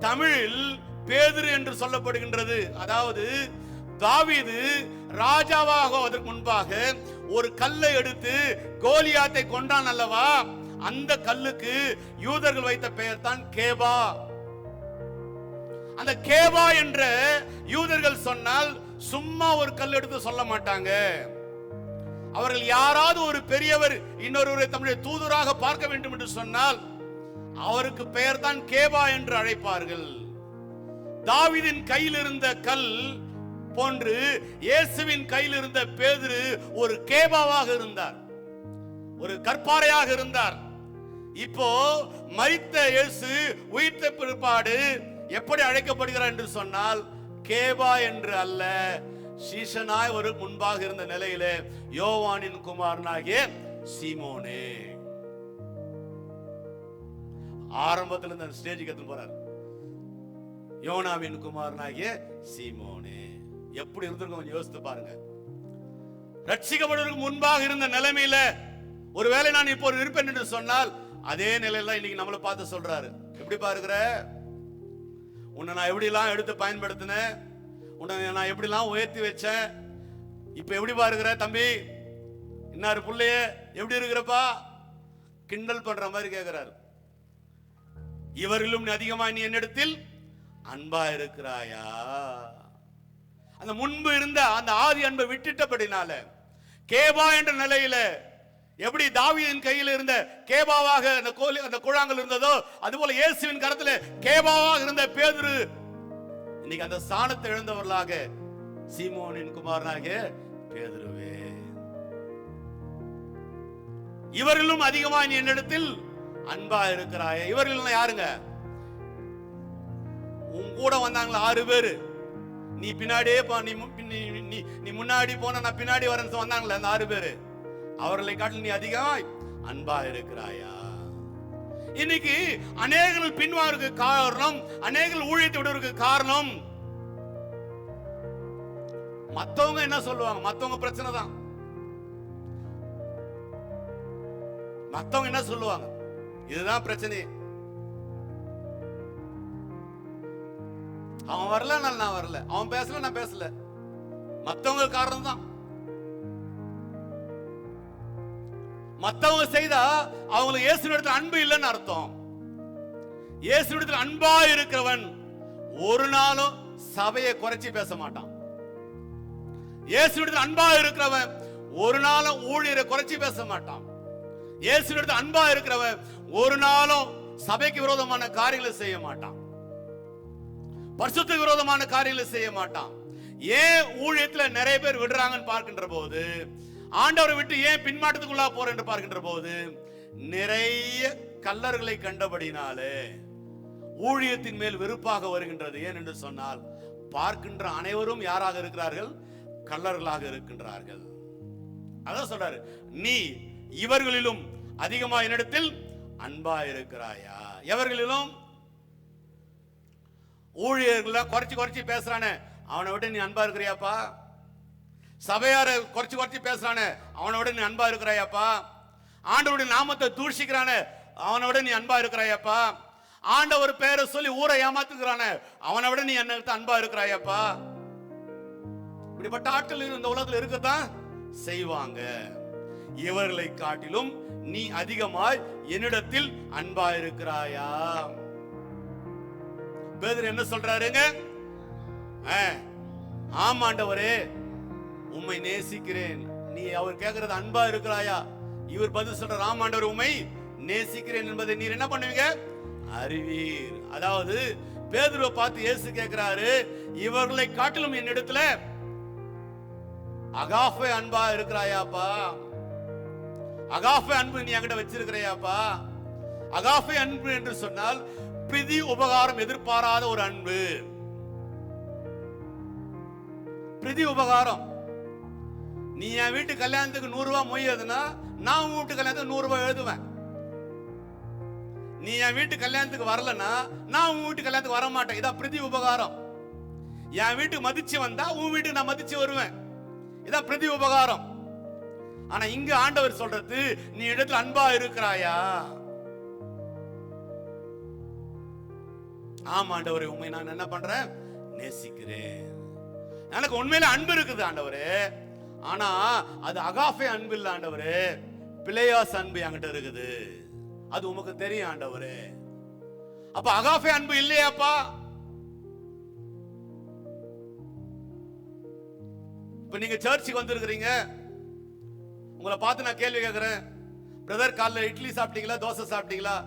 தமிழில் பேதுரு என்று சொல்லப்படுகின்றது. அதாவது தாவீது ராஜாவாகுவதற்கு முன்பாக ஒரு கல்லை எடுத்து கோலியாத்தை கொண்டான் அல்லவா, அந்த கல்லுக்கு யூதர்கள் வைத்த பெயர் தான் கேபா. அந்த கேபா என்ற யூதர்கள் சொன்னால் சும்மா ஒரு கல் எடுத்து சொல்ல மாட்டாங்க. அவர்கள் யாராவது ஒரு பெரியவர் இன்னொருவரை தம்முடைய தூதராக பார்க்க வேண்டும் என்று சொன்னால் அவருக்கு பெயர் தான் கேபா என்று அழைப்பார்கள். தாவீதின் கையில் இருந்த கல் போன்று இயேசுவின் கையில் இருந்த பேதுரு ஒரு கேபாவாக இருந்தார், ஒரு கற்பாறையாக இருந்தார். இப்போ மரித்த இயேசு உயிர்த்த பிற்பாடு எப்படி அழைக்கப்படுகிறார் என்று சொன்னால் கேபா என்று அல்ல, சீஷனாய் ஒரு முன்பாக இருந்த நிலையிலே யோவானின் குமாரனாகிய சீமோனே. ஆரம்பத்தில் இந்த ஸ்டேஜுக்கு எடுத்து போறார். யோனாவின் குமாரனாகிய சீமோனே எப்படி இருந்திருக்கும் கொஞ்சம் யோசித்து பாருங்க. ரட்சிக்கப்படுவதற்கு முன்பாக இருந்த நிலைமையில ஒருவேளை நான் இப்போ இருப்பேன் என்று சொன்னால் அதே நிலையில இன்னைக்கு நம்மளை பார்த்து சொல்றாரு, எப்படி பாருகிற, உன்னை நான் எப்படி எல்லாம் எடுத்து பயன்படுத்தினேன், உன்னை நான் எப்படி எல்லாம் உயர்த்தி வச்சேன், இப்ப எப்படி பாருகிற தம்பி, இன்னாரு புள்ளைய எப்படி இருக்கிறப்பா, கிண்டல் பண்ற மாதிரி கேட்கிறாரு. இவரிலும் அதிகமாக நீ என்னிடத்தில் அன்பா இருக்கிறாயா? அந்த முன்பு இருந்த அந்த ஆதி அன்பை விட்டுட்டபடினால கேபா என்ற நிலையில எப்படி தாவீதின் கையில் இருந்த கேபாவாக அந்த கூழாங்கல் இருந்ததோ அதுபோல இயேசுவின் கரத்தில் கேபாவாக இருந்த பேதுரு இன்னைக்கு அந்த ஸ்தானத்தை இழந்தவர்களாக சீமோனின் குமாரனாகிய பேதுருவே, இவரிலும் அதிகமாக நீ என்னிடத்தில் அன்பா இருக்கிறாய். இவர்கள் யாருங்க? உன் கூட வந்தாங்களா 6 பேரு, நீ பின்னாடியே நீ முன்னாடி போன நான் பின்னாடி வரேன்னு வந்தாங்களே அந்த 6 பேரு, அவர்களை காட்டில் நீ அதிகமாய் அன்பா இருக்கிறாயா? இன்னைக்கு அநேகர்கள் பின்வாருக்கு காரணம், அநேகர்கள் ஊழியத்தை விடுவதற்கு காரணம் மத்தவங்க என்ன சொல்லுவாங்க, மத்தவங்க பிரச்சனை தான். மத்தவங்க என்ன சொல்லுவாங்க, இதுதான் பிரச்சனை. அவன் வரல நான் வரல, அவன் பேசல நான் பேசல, மத்தவங்க காரணம் தான். மத்தவங்க செய்தா அவங்களுக்கு இயேசுவிடத்தில் அன்பு இல்லைன்னு அர்த்தம். இயேசுவிடத்தில் அன்பா இருக்கிறவன் ஒரு நாளும் சபையை குறைச்சி பேச மாட்டான். இயேசுவிடத்தில் அன்பா இருக்கிறவன் ஒரு நாளும் ஊழியரை குறைச்சி பேச மாட்டான். இயேசுவிடத்தில் அன்பா இருக்கிறவன் ஒரு நாளும் சபைக்கு விரோதமான காரியங்களை செய்ய மாட்டான், பரிசுத்த விரோதமான காரியங்களை செய்ய மாட்டான். ஏன் ஊழியத்துல நிறைய பேர் விடுறாங்கன்னு பார்க்கின்ற போது, ஆண்டவரை விட்டு ஏன் பின்மாற்றத்துக்குள்ளா போற என்று பார்க்கின்ற போது, நிறைய கல்லர்களை கண்டபடினாலே ஊழியத்தின் மேல் வெறுப்பாக வருகின்றது. ஏன் என்று சொன்னால் பார்க்கின்ற அனைவரும் யாராக இருக்கிறார்கள்? கல்லர்களாக இருக்கின்றார்கள். அதான் சொல்றாரு, நீ இவர்களிலும் அதிகமா என்னிடத்தில் அன்பா இருக்கிறாயா. எவர்களிலும்? ஊழியர்கள குறைச்சு பேசுறானே அவனை விட நீ அன்பா இருக்கிறியாப்பா? சபையார குறைச்சு பேசுறானே அவனை விட நீ அன்பா இருக்கிறாயாப்பா? ஆண்டவருடைய நாமத்தை தூஷிக்கிறானே அவனை விட நீ அன்பா இருக்கிறாயாப்பா? ஆண்டவர் பேரை சொல்லி ஊரை ஏமாத்துக்கிறானே அவனை விட நீ என்ன அன்பா இருக்கிறாயாப்பா? இப்படிப்பட்ட ஆட்கள் இந்த உலகத்தில் இருக்கத்தான் செய்வாங்க. இவர்களை காட்டிலும் நீ அதிகமாய் என்னிடத்தில் அன்பா இருக்கிறாயா? பேதுரு என்ன சொல்றாருங்க? ஆமாண்டவரே உம்மை நேசிக்கிறேன். நீ அவர் கேட்கறது அன்பா இருக்கிறாயா? இவர் பதில் சொல்ற, ஆமாண்டவர் உம்மை நேசிக்கிறேன் என்பதை நீர் என்ன பண்ணுவீங்க? அறிவீர். அதாவது பேதுருவை பார்த்து இயேசு கேட்கிறாரு, இவர்களை காட்டிலும் என்னிடத்துல அகாஃபே அன்பா இருக்கிறாயாப்பா? அகாஃபே அன்பு நீ என்கிட்ட வச்சிருக்கிறையாப்பா? அகாஃபே அன்பு என்று சொன்னால் பிரதி உபகாரம் எதிர்பாராத ஒரு அன்பு. பிரதி உபகாரம். நீ என் வீட்டு கல்யாணத்துக்கு 100 ரூபாய் மொய்யதுன்னா நான் உன் வீட்டு கல்யாணத்துக்கு 100 ரூபாய் எழுதுவேன். நீ என் வீட்டு கல்யாணத்துக்கு வரலன்னா நான் உன் வீட்டு கல்யாணத்துக்கு வர மாட்டேன். இதான் பிரதி உபகாரம். என் வீட்டுக்கு மதிச்சு வந்தா உன் வீட்டுக்கு நான் மதிச்சு வருவேன். இதான் பிரதி உபகாரம். ஆனா இங்க ஆண்டவர் சொல்றது, நீ இடத்துல அன்பா இருக்கிறாயா? ஆமா ஆண்டவரே உண்மை நான் என்ன பண்றேன்? நேசிக்கிறேன். எனக்கு உண்மையில அன்பு இருக்குது ஆண்டவரே. ஆனா அது அகாஃபே அன்பு இல்ல ஆண்டவரே, பிளேயாஸ் அன்பு என்கிட்ட இருக்குது. அது உமக்கு தெரியும் ஆண்டவரே. அப்ப அகாஃபே அன்பு இல்லையாப்பா? இப்ப நீங்க சர்ச்சுக்கு வந்திருக்கிறீங்க, உங்களை பார்த்து நான் கேள்வி கேட்கிறேன், பிரதர் காலைல இட்லி சாப்பிட்டீங்களா தோசை சாப்பிட்டீங்களா?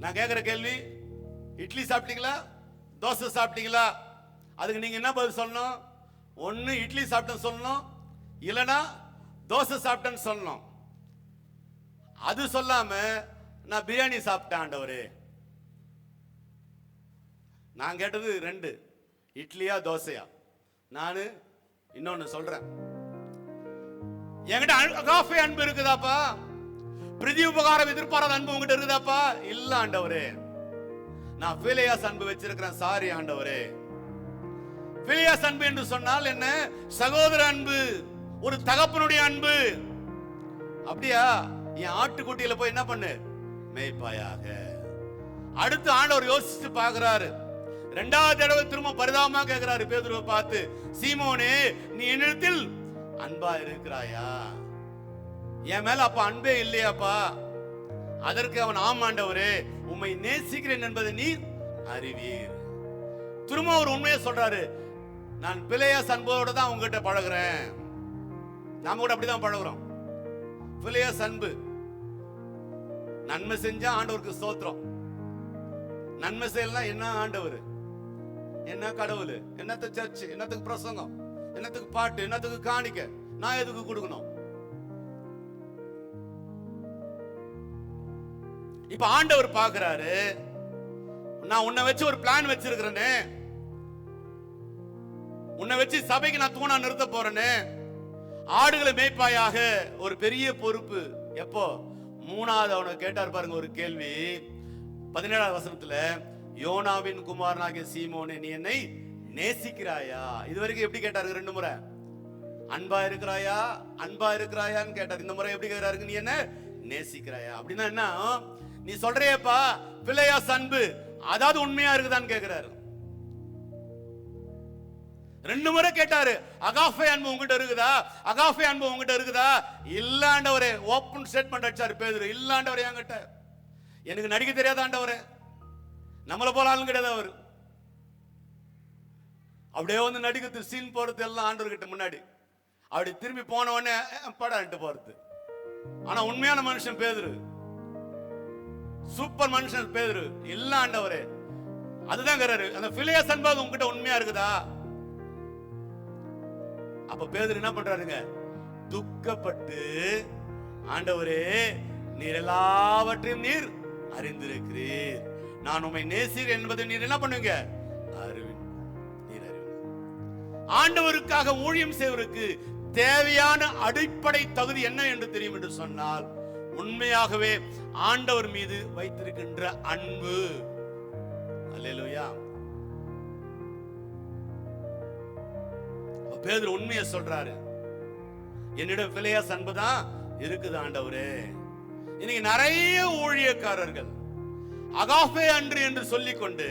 நான் கேட்கிற கேள்வி, இட்லி சாப்பிட்டீங்களா தோசை சாப்பிட்டீங்களா? அதுக்கு நீங்க என்ன பதில் சொல்லணும்? ஒன்னு இட்லி சாப்பிட்டேன்னு சொல்லணும், இல்லனா தோசை சாப்பிட்டேன்னு சொல்லணும். அது சொல்லாம நான் பிரியாணி சாப்பிட்டேன் ஆண்டவரே. நான் கேட்டது 2, இட்லியா தோசையா. நான் இன்னொன்னு சொல்றேன், என்கிட்ட அகாஃபே அன்பு இருக்குதாப்பா? பிரதி உபகாரம் எதிர்பாராத அன்பு உங்ககிட்ட இருக்குதாப்பா? இல்ல ஆண்டவரே, நான் பிலேயாஸ் அன்பு வச்சிருக்கிறேன். சாரி ஆண்டவரே. பிலேயாஸ் அன்பு என்று சொன்னால் என்ன? சகோதர அன்பு, ஒரு தகப்பனுடைய அன்பு. அப்படியா? என் ஆட்டுக்குட்டியில போய் என்ன பண்ணு? மேய்ப்பாயாக. அடுத்து ஆண்டவர் யோசிச்சு பார்க்கிறாரு. 2வது தடவை திரும்ப பரிதாபமா கேட்கிறாரு பேதுருவை பார்த்து, சீமோனே நீ என்னிடத்தில் அன்பா இருக்கிறாயா? என் மேல அப்ப அன்பே இல்லையாப்பா? அதற்கு அவன், ஆமாண்டவரே உம்மை நேசிக்கிறேன் என்பதை நீர் அறிவீர். திரும்ப ஒரு உண்மையை சொல்றாரு, நான் பிலேயாஸ் அன்போட தான் உங்ககிட்ட பழகுறேன். நாம கூட அப்படிதான் பழகுறோம். பிலேயாஸ் அன்பு, நன்மை செஞ்சா ஆண்டவருக்கு ஸ்தோத்திரம், நன்மை செய்யலாம் என்ன ஆண்டவர், என்ன கடவுள், என்னத்துக்கு சர்ச், என்னத்துக்கு பிரசங்கம், என்னத்துக்கு பாட்டு, என்னத்துக்கு காணிக்க, நான் எதுக்கு கொடுக்கணும்? இப்ப ஆண்டவர் பார்க்கிறாரு, நான் உன்னை வச்சு ஒரு பிளான் வச்சிருக்கிறேனே, உன்னை வச்சு சபைக்கு நான் தூணா நிறுத்த போறேனே, ஆடுகளை மேய்ப்பாயாக. ஒரு பெரிய பொறுப்பு. எப்போ? 3வது அவனை கேட்டார் பாருங்க ஒரு கேள்வி, 17வது வசனத்துல, யோனாவின் குமாரனாகிய சீமோனே நீ என்னை நேசிக்கிறாயா? இதுவரைக்கும் எப்படி கேட்டாரு? 2 முறை. அன்பா இருக்கிறாயா, அன்பா இருக்கிறாயான்னு கேட்டார். இந்த முறை எப்படி கேட்கிறாரு? நீ என்ன நேசிக்கிறாயா? அப்படின்னா என்ன? நீ சொல்றியப்பா பிலேயாஸ் அன்பு, அதாவது உண்மையா இருக்குதான்னு கேட்கிறாரு. 2 முறை கேட்டாரு. அகாஃபே அன்பு உங்ககிட்ட இருக்குதா? அகாஃபே அன்பு உங்ககிட்ட இருக்குதா? இல்லாண்டவரே. ஓப்பன் ஸ்டேட்மெண்ட் அடிச்சாரு பேதுரு. இல்லாண்டவரே, என்கிட்ட எனக்கு நடிக்க தெரியாத ஆண்டவரே, நம்மள போல ஆளும் கிடையாது அவரு. அப்படியே வந்து நடிக்கிறது, சீன் போறது எல்லாம் ஆண்டவர்கிட்ட முன்னாடி, அப்படி திரும்பி போன உடனே படான்ட்டு போறது. ஆனா உண்மையான மனுஷன் பேதுரு, சூப்பர் மனுஷன் பேதுரு. இல்ல ஆண்டவரே, அதுதான் கேக்குறாரு. அந்த பிலேயாஸ் அன்பு உங்ககிட்ட உண்மையா இருக்குதா? அப்ப பேதுரு என்ன பண்றாருங்க? துக்கப்பட்டு, ஆண்டவரே நீர் எல்லாவற்றையும் நீர் அறிந்திருக்கிறீர், நான் உம்மை நேசிக்கிறேன் என்பதை நீர் என்ன பண்ணுவீங்க? அறிவீர். ஆண்டவருக்காக ஊழியம் செய்வதற்கு தேவையான அடிப்படை தகுதி என்ன என்று தெரியும் என்று சொன்னால், உண்மையாகவே ஆண்டவர் மீது வைத்திருக்கின்ற அன்பு. அல்லேலூயா. பேதுரு உண்மையை சொல்றாரு, என்னிடம் பிலேயாஸ் அன்புதான் இருக்குது ஆண்டவரே. இன்னைக்கு நிறைய ஊழியக்காரர்கள் அகாபே அன்று என்று சொல்லிக் கொண்டு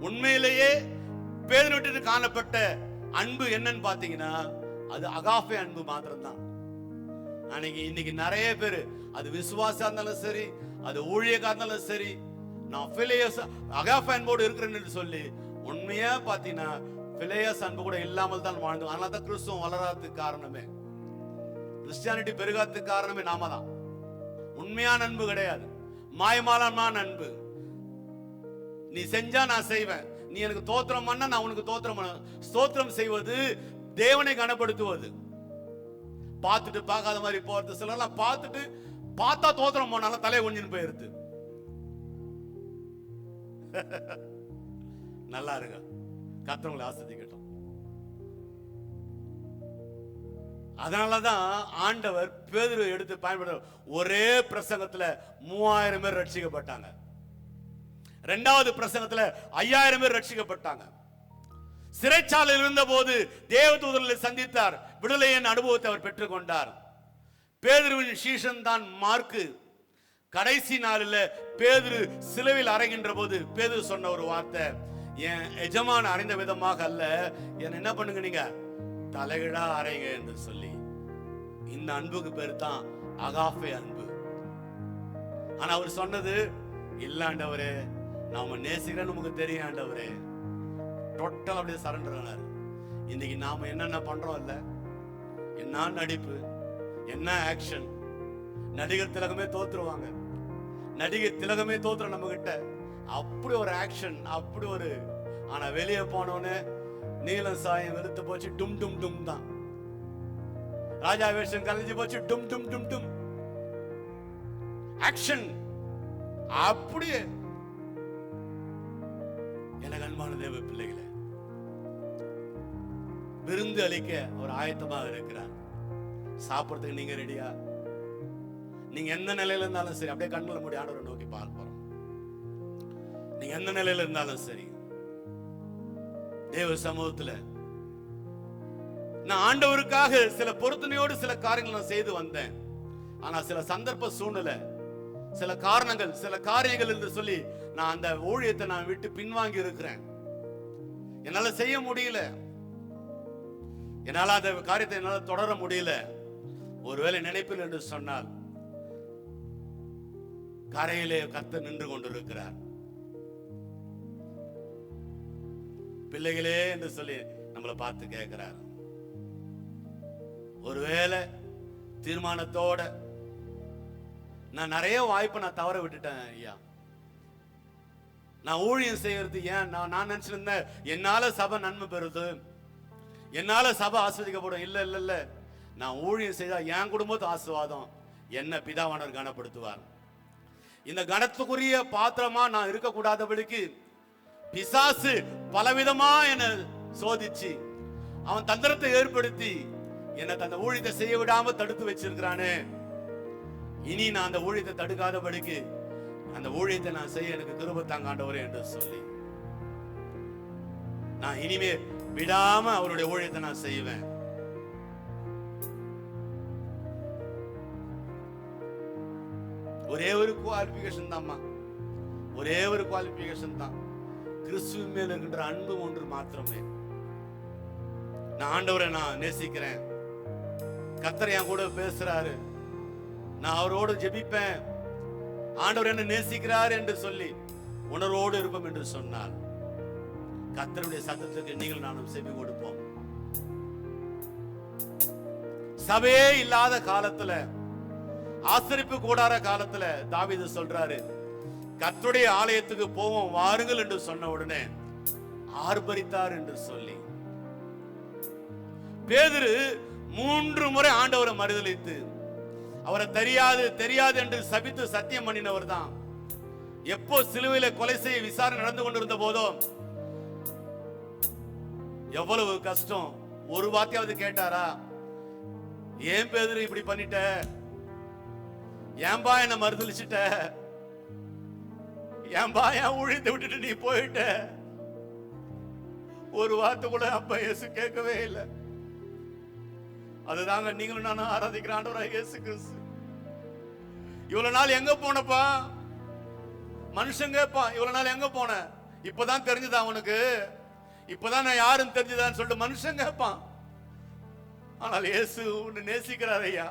உண்மையிலேயே பேதுருவிட்டு காணப்பட்ட அன்பு என்னன்னு பாத்தீங்கன்னா அது அகாபே அன்பு மாத்திரம்தான். இன்னைக்கு நிறைய பேர், அது விசுவாசா இருந்தாலும் சரி, அது ஊழியக்காரா இருந்தாலும் சரி, நான் பிலேயாஸ் அகாபே அன்போடு இருக்கிறேன் என்று சொல்லி உண்மையா பாத்தீங்கன்னா பிலேயாஸ் அன்பு கூட இல்லாமல் தான் வாழ்ந்து. அதனால தான் கிறிஸ்துவம் வளராததுக்கு காரணமே, கிறிஸ்டியானிட்டி பெருகாததுக்கு காரணமே நாம தான். உண்மையான அன்பு கிடையாது, மாயமாலமான அன்பு. நீ செஞ்சா நான் செய்வேன், நீ எனக்கு தோத்திரம் பண்ண நான் உனக்கு தோத்திரம் பண்ண. ஸ்தோத்திரம் செய்வது தேவனை கனப்படுத்துவது. பார்த்துட்டு பார்க்காத மாதிரி போறது. சிலர்லாம் பார்த்துட்டு பார்த்தா தோத்திரம் போனாலும் தலையை கொஞ்சம் போயிருது. நல்லா இருக்க, கர்த்தர் ஆசீர்வதிக்கட்டும். அதனாலதான் ஆண்டவர் பேதுரு எடுத்து பயன்படுத்த ஒரே பிரசங்கத்துல 3000 பேர் ரட்சிக்கப்பட்டாங்க. இரண்டாவது பிரசங்கத்துல 5000 பேர் ரட்சிக்கப்பட்டாங்க. சிறைச்சாலையில் இருந்த போது தேவதூதர்களை சந்தித்தார், விடுதலையின் அனுபவத்தை அவர் பெற்றுக்கொண்டார். பேதுருவின் சீஷன் தான் மார்க்கு. கடைசி நாளில் பேதுரு சிலுவையில் அறைகின்ற போது பேதுரு சொன்ன ஒரு வார்த்தை, என் எஜமான அறைந்த விதமாக அல்ல, என்ன பண்ணுங்க நீங்க தலைகீழா அறைங்க என்று சொல்லி. இந்த அன்புக்கு பேர் தான் அகாபே அன்பு. ஆனா அவர் சொன்னது, இல்ல ஆண்டவரே, நாம நேசிக்கிறேன்னு நமக்கு தெரியும் ஆண்டவரே. டோட்டல் அப்படியே சரண்டர் ஆனார். இன்னைக்கு நாம என்னென்ன பண்றோம் இல்ல, என்ன நடிப்பு, என்ன ஆக்ஷன். நடிகர் திலகமே தோத்துருவாங்க, நடிகர் திலகமே தோத்துரும் நம்ம கிட்ட. அப்படி ஒரு ஆக்ஷன், அப்படி ஒரு. ஆனா வெளியே போனோன்னு நீலம் சாயம் வெளுத்து போச்சு, டும் டும் டும் தான். ராஜா வேஷம் கலைஞ்சு போச்சு, டும் டும் டும் டும். ஆக்ஷன் அப்படியே. எனக்கு அன்பான தேவ பிள்ளைகளே, விருந்து அளிக்க அவர் ஆயத்தமாக இருக்கிறார். சாப்பிடுறதுக்கு நீங்க ரெடியா? நீங்க எந்த நிலையில இருந்தாலும் சரி, அப்படியே கண்ணுல மூடி ஆண்டவரை நோக்கி பார்க்க போறோம். நீங்க எந்த நிலையில இருந்தாலும் சரி, தேவ சமூகத்துல நான் ஆண்டவருக்காக சில பொருத்தனையோடு சில காரியங்கள் நான் செய்து வந்தேன். ஆனா சில சந்தர்ப்ப சூழ்நிலை, சில காரணங்கள், சில காரியங்கள் என்று சொல்லி நான் அந்த ஊழியத்தை நான் விட்டு பின்வாங்கி இருக்கிறேன். என்னால செய்ய முடியல, என்னால அந்த காரியத்தை என்னால தொடர முடியல. ஒருவேளை நினைப்பில் என்று சொன்னால், கரையிலே கர்த்தர் நின்று கொண்டிருக்கிறார். பிள்ளைகளே என்று சொல்லி நம்மளை பார்த்து கேட்கிறார். ஒருவேளை தீர்மானத்தோட, நான் நிறைய வாய்ப்பை நான் தவற விட்டுட்டேன் ஐயா, நான் ஊழியம் செய்யறது ஏன் நான் நினைச்சிருந்தேன் என்னால சபை நன்மை பெறுது, என்னால சபை ஆஸ்வதிக்கப்படும். இல்ல இல்ல இல்ல, நான் ஊழியம் செய்தா என் குடும்பத்தை ஆசீர்வாதம், என்ன பிதாவானவர் கனப்படுத்துவார். இந்த கனத்துக்குரிய பாத்திரமா நான் இருக்கக்கூடாதபடிக்கு பிசாசு பலவிதமா என்ன சோதிச்சு, அவன் தந்திரத்தை ஏற்படுத்தி என்ன அந்த ஊழியத்தை செய்ய விடாம தடுத்து வச்சிருக்கிறானே. இனி நான் அந்த ஊழியத்தை தடுக்காதபடிக்கு அந்த ஊழியத்தை நான் செய்ய எனக்கு கிருபை தாங்க ஆண்டவரே என்று சொல்லி, நான் இனிமே விடாம அவருடைய ஊழியத்தை நான் செய்வேன். ஒரே ஒரு குவாலிபிகேஷன் தான்மா, ஒரே ஒரு குவாலிபிகேஷன் தான், கிறிஸ்துவின் மேல் இருக்கின்ற அன்பு ஒன்று மாத்திரமே. நான் ஆண்டவரை நான் நேசிக்கிறேன், கர்த்தர் என் கூட பேசுறாரு, நான் அவரோடு ஜெபிப்பேன், ஆண்டவர் என்ன நேசிக்கிறார் என்று சொல்லி உணர்வோடு இருப்போம் என்று சொன்னால், கர்த்தருடைய சத்தத்துக்கு நீங்கள் நானும் செவி கொடுப்போம். சபையே இல்லாத காலத்துல, ஆசரிப்பு கூடார காலத்துல தாவீது சொல்றாரு, கர்த்தருடைய ஆலயத்துக்கு போவோம் வாருங்கள் என்று சொன்ன உடனே ஆர்ப்பரித்தார் என்று சொல்லி. பேதுரு 3 முறை ஆண்டவரை மறுதலித்து, அவரை தெரியாது தெரியாது என்று சபித்து சத்தியம் பண்ணினவர் தான். எப்போ சிலுவையில கொலை செய்ய விசாரணை நடந்து கொண்டிருந்த போதோ எவ்வளவு கஷ்டம், ஒரு வார்த்தையாவது கேட்டாரா? ஏன் பேதுரு இப்படி பண்ணிட்ட? ஏன்பா என்ன மறுதலிச்சிட்ட? ஏன்பா என் ஊழியத்தை விட்டுட்டு நீ போயிட்ட? ஒரு வார்த்தை கூட அப்பா இயேசு கேட்கவே இல்லை. அதுதாங்க நீங்களும் நானும் ஆராதிக்கிற ஆண்டவராகிய இயேசு கிறிஸ்து. இவ்வளவு நாள் எங்க போனப்பா? மனுஷன் கேட்பான், இவ்வளவு நாள் எங்க போன? இப்பதான் தெரிஞ்சதா அவனுக்கு? இப்பதான் நான் யாருன்னு தெரிஞ்சதான்னு சொல்லிட்டு மனுஷன் கேட்பான். ஆனால் இயேசு உன்னை நேசிக்கிறார் ஐயா.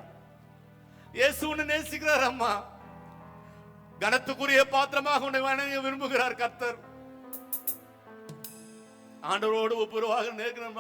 இயேசு உன்னை நேசிக்கிறார் அம்மா. கனத்துக்குரிய பாத்திரமாக உன்னை வணங்க விரும்புகிறார் கர்த்தர். ஆண்டவரோடு ஒப்புரவாக நேர்க்கிறோம்.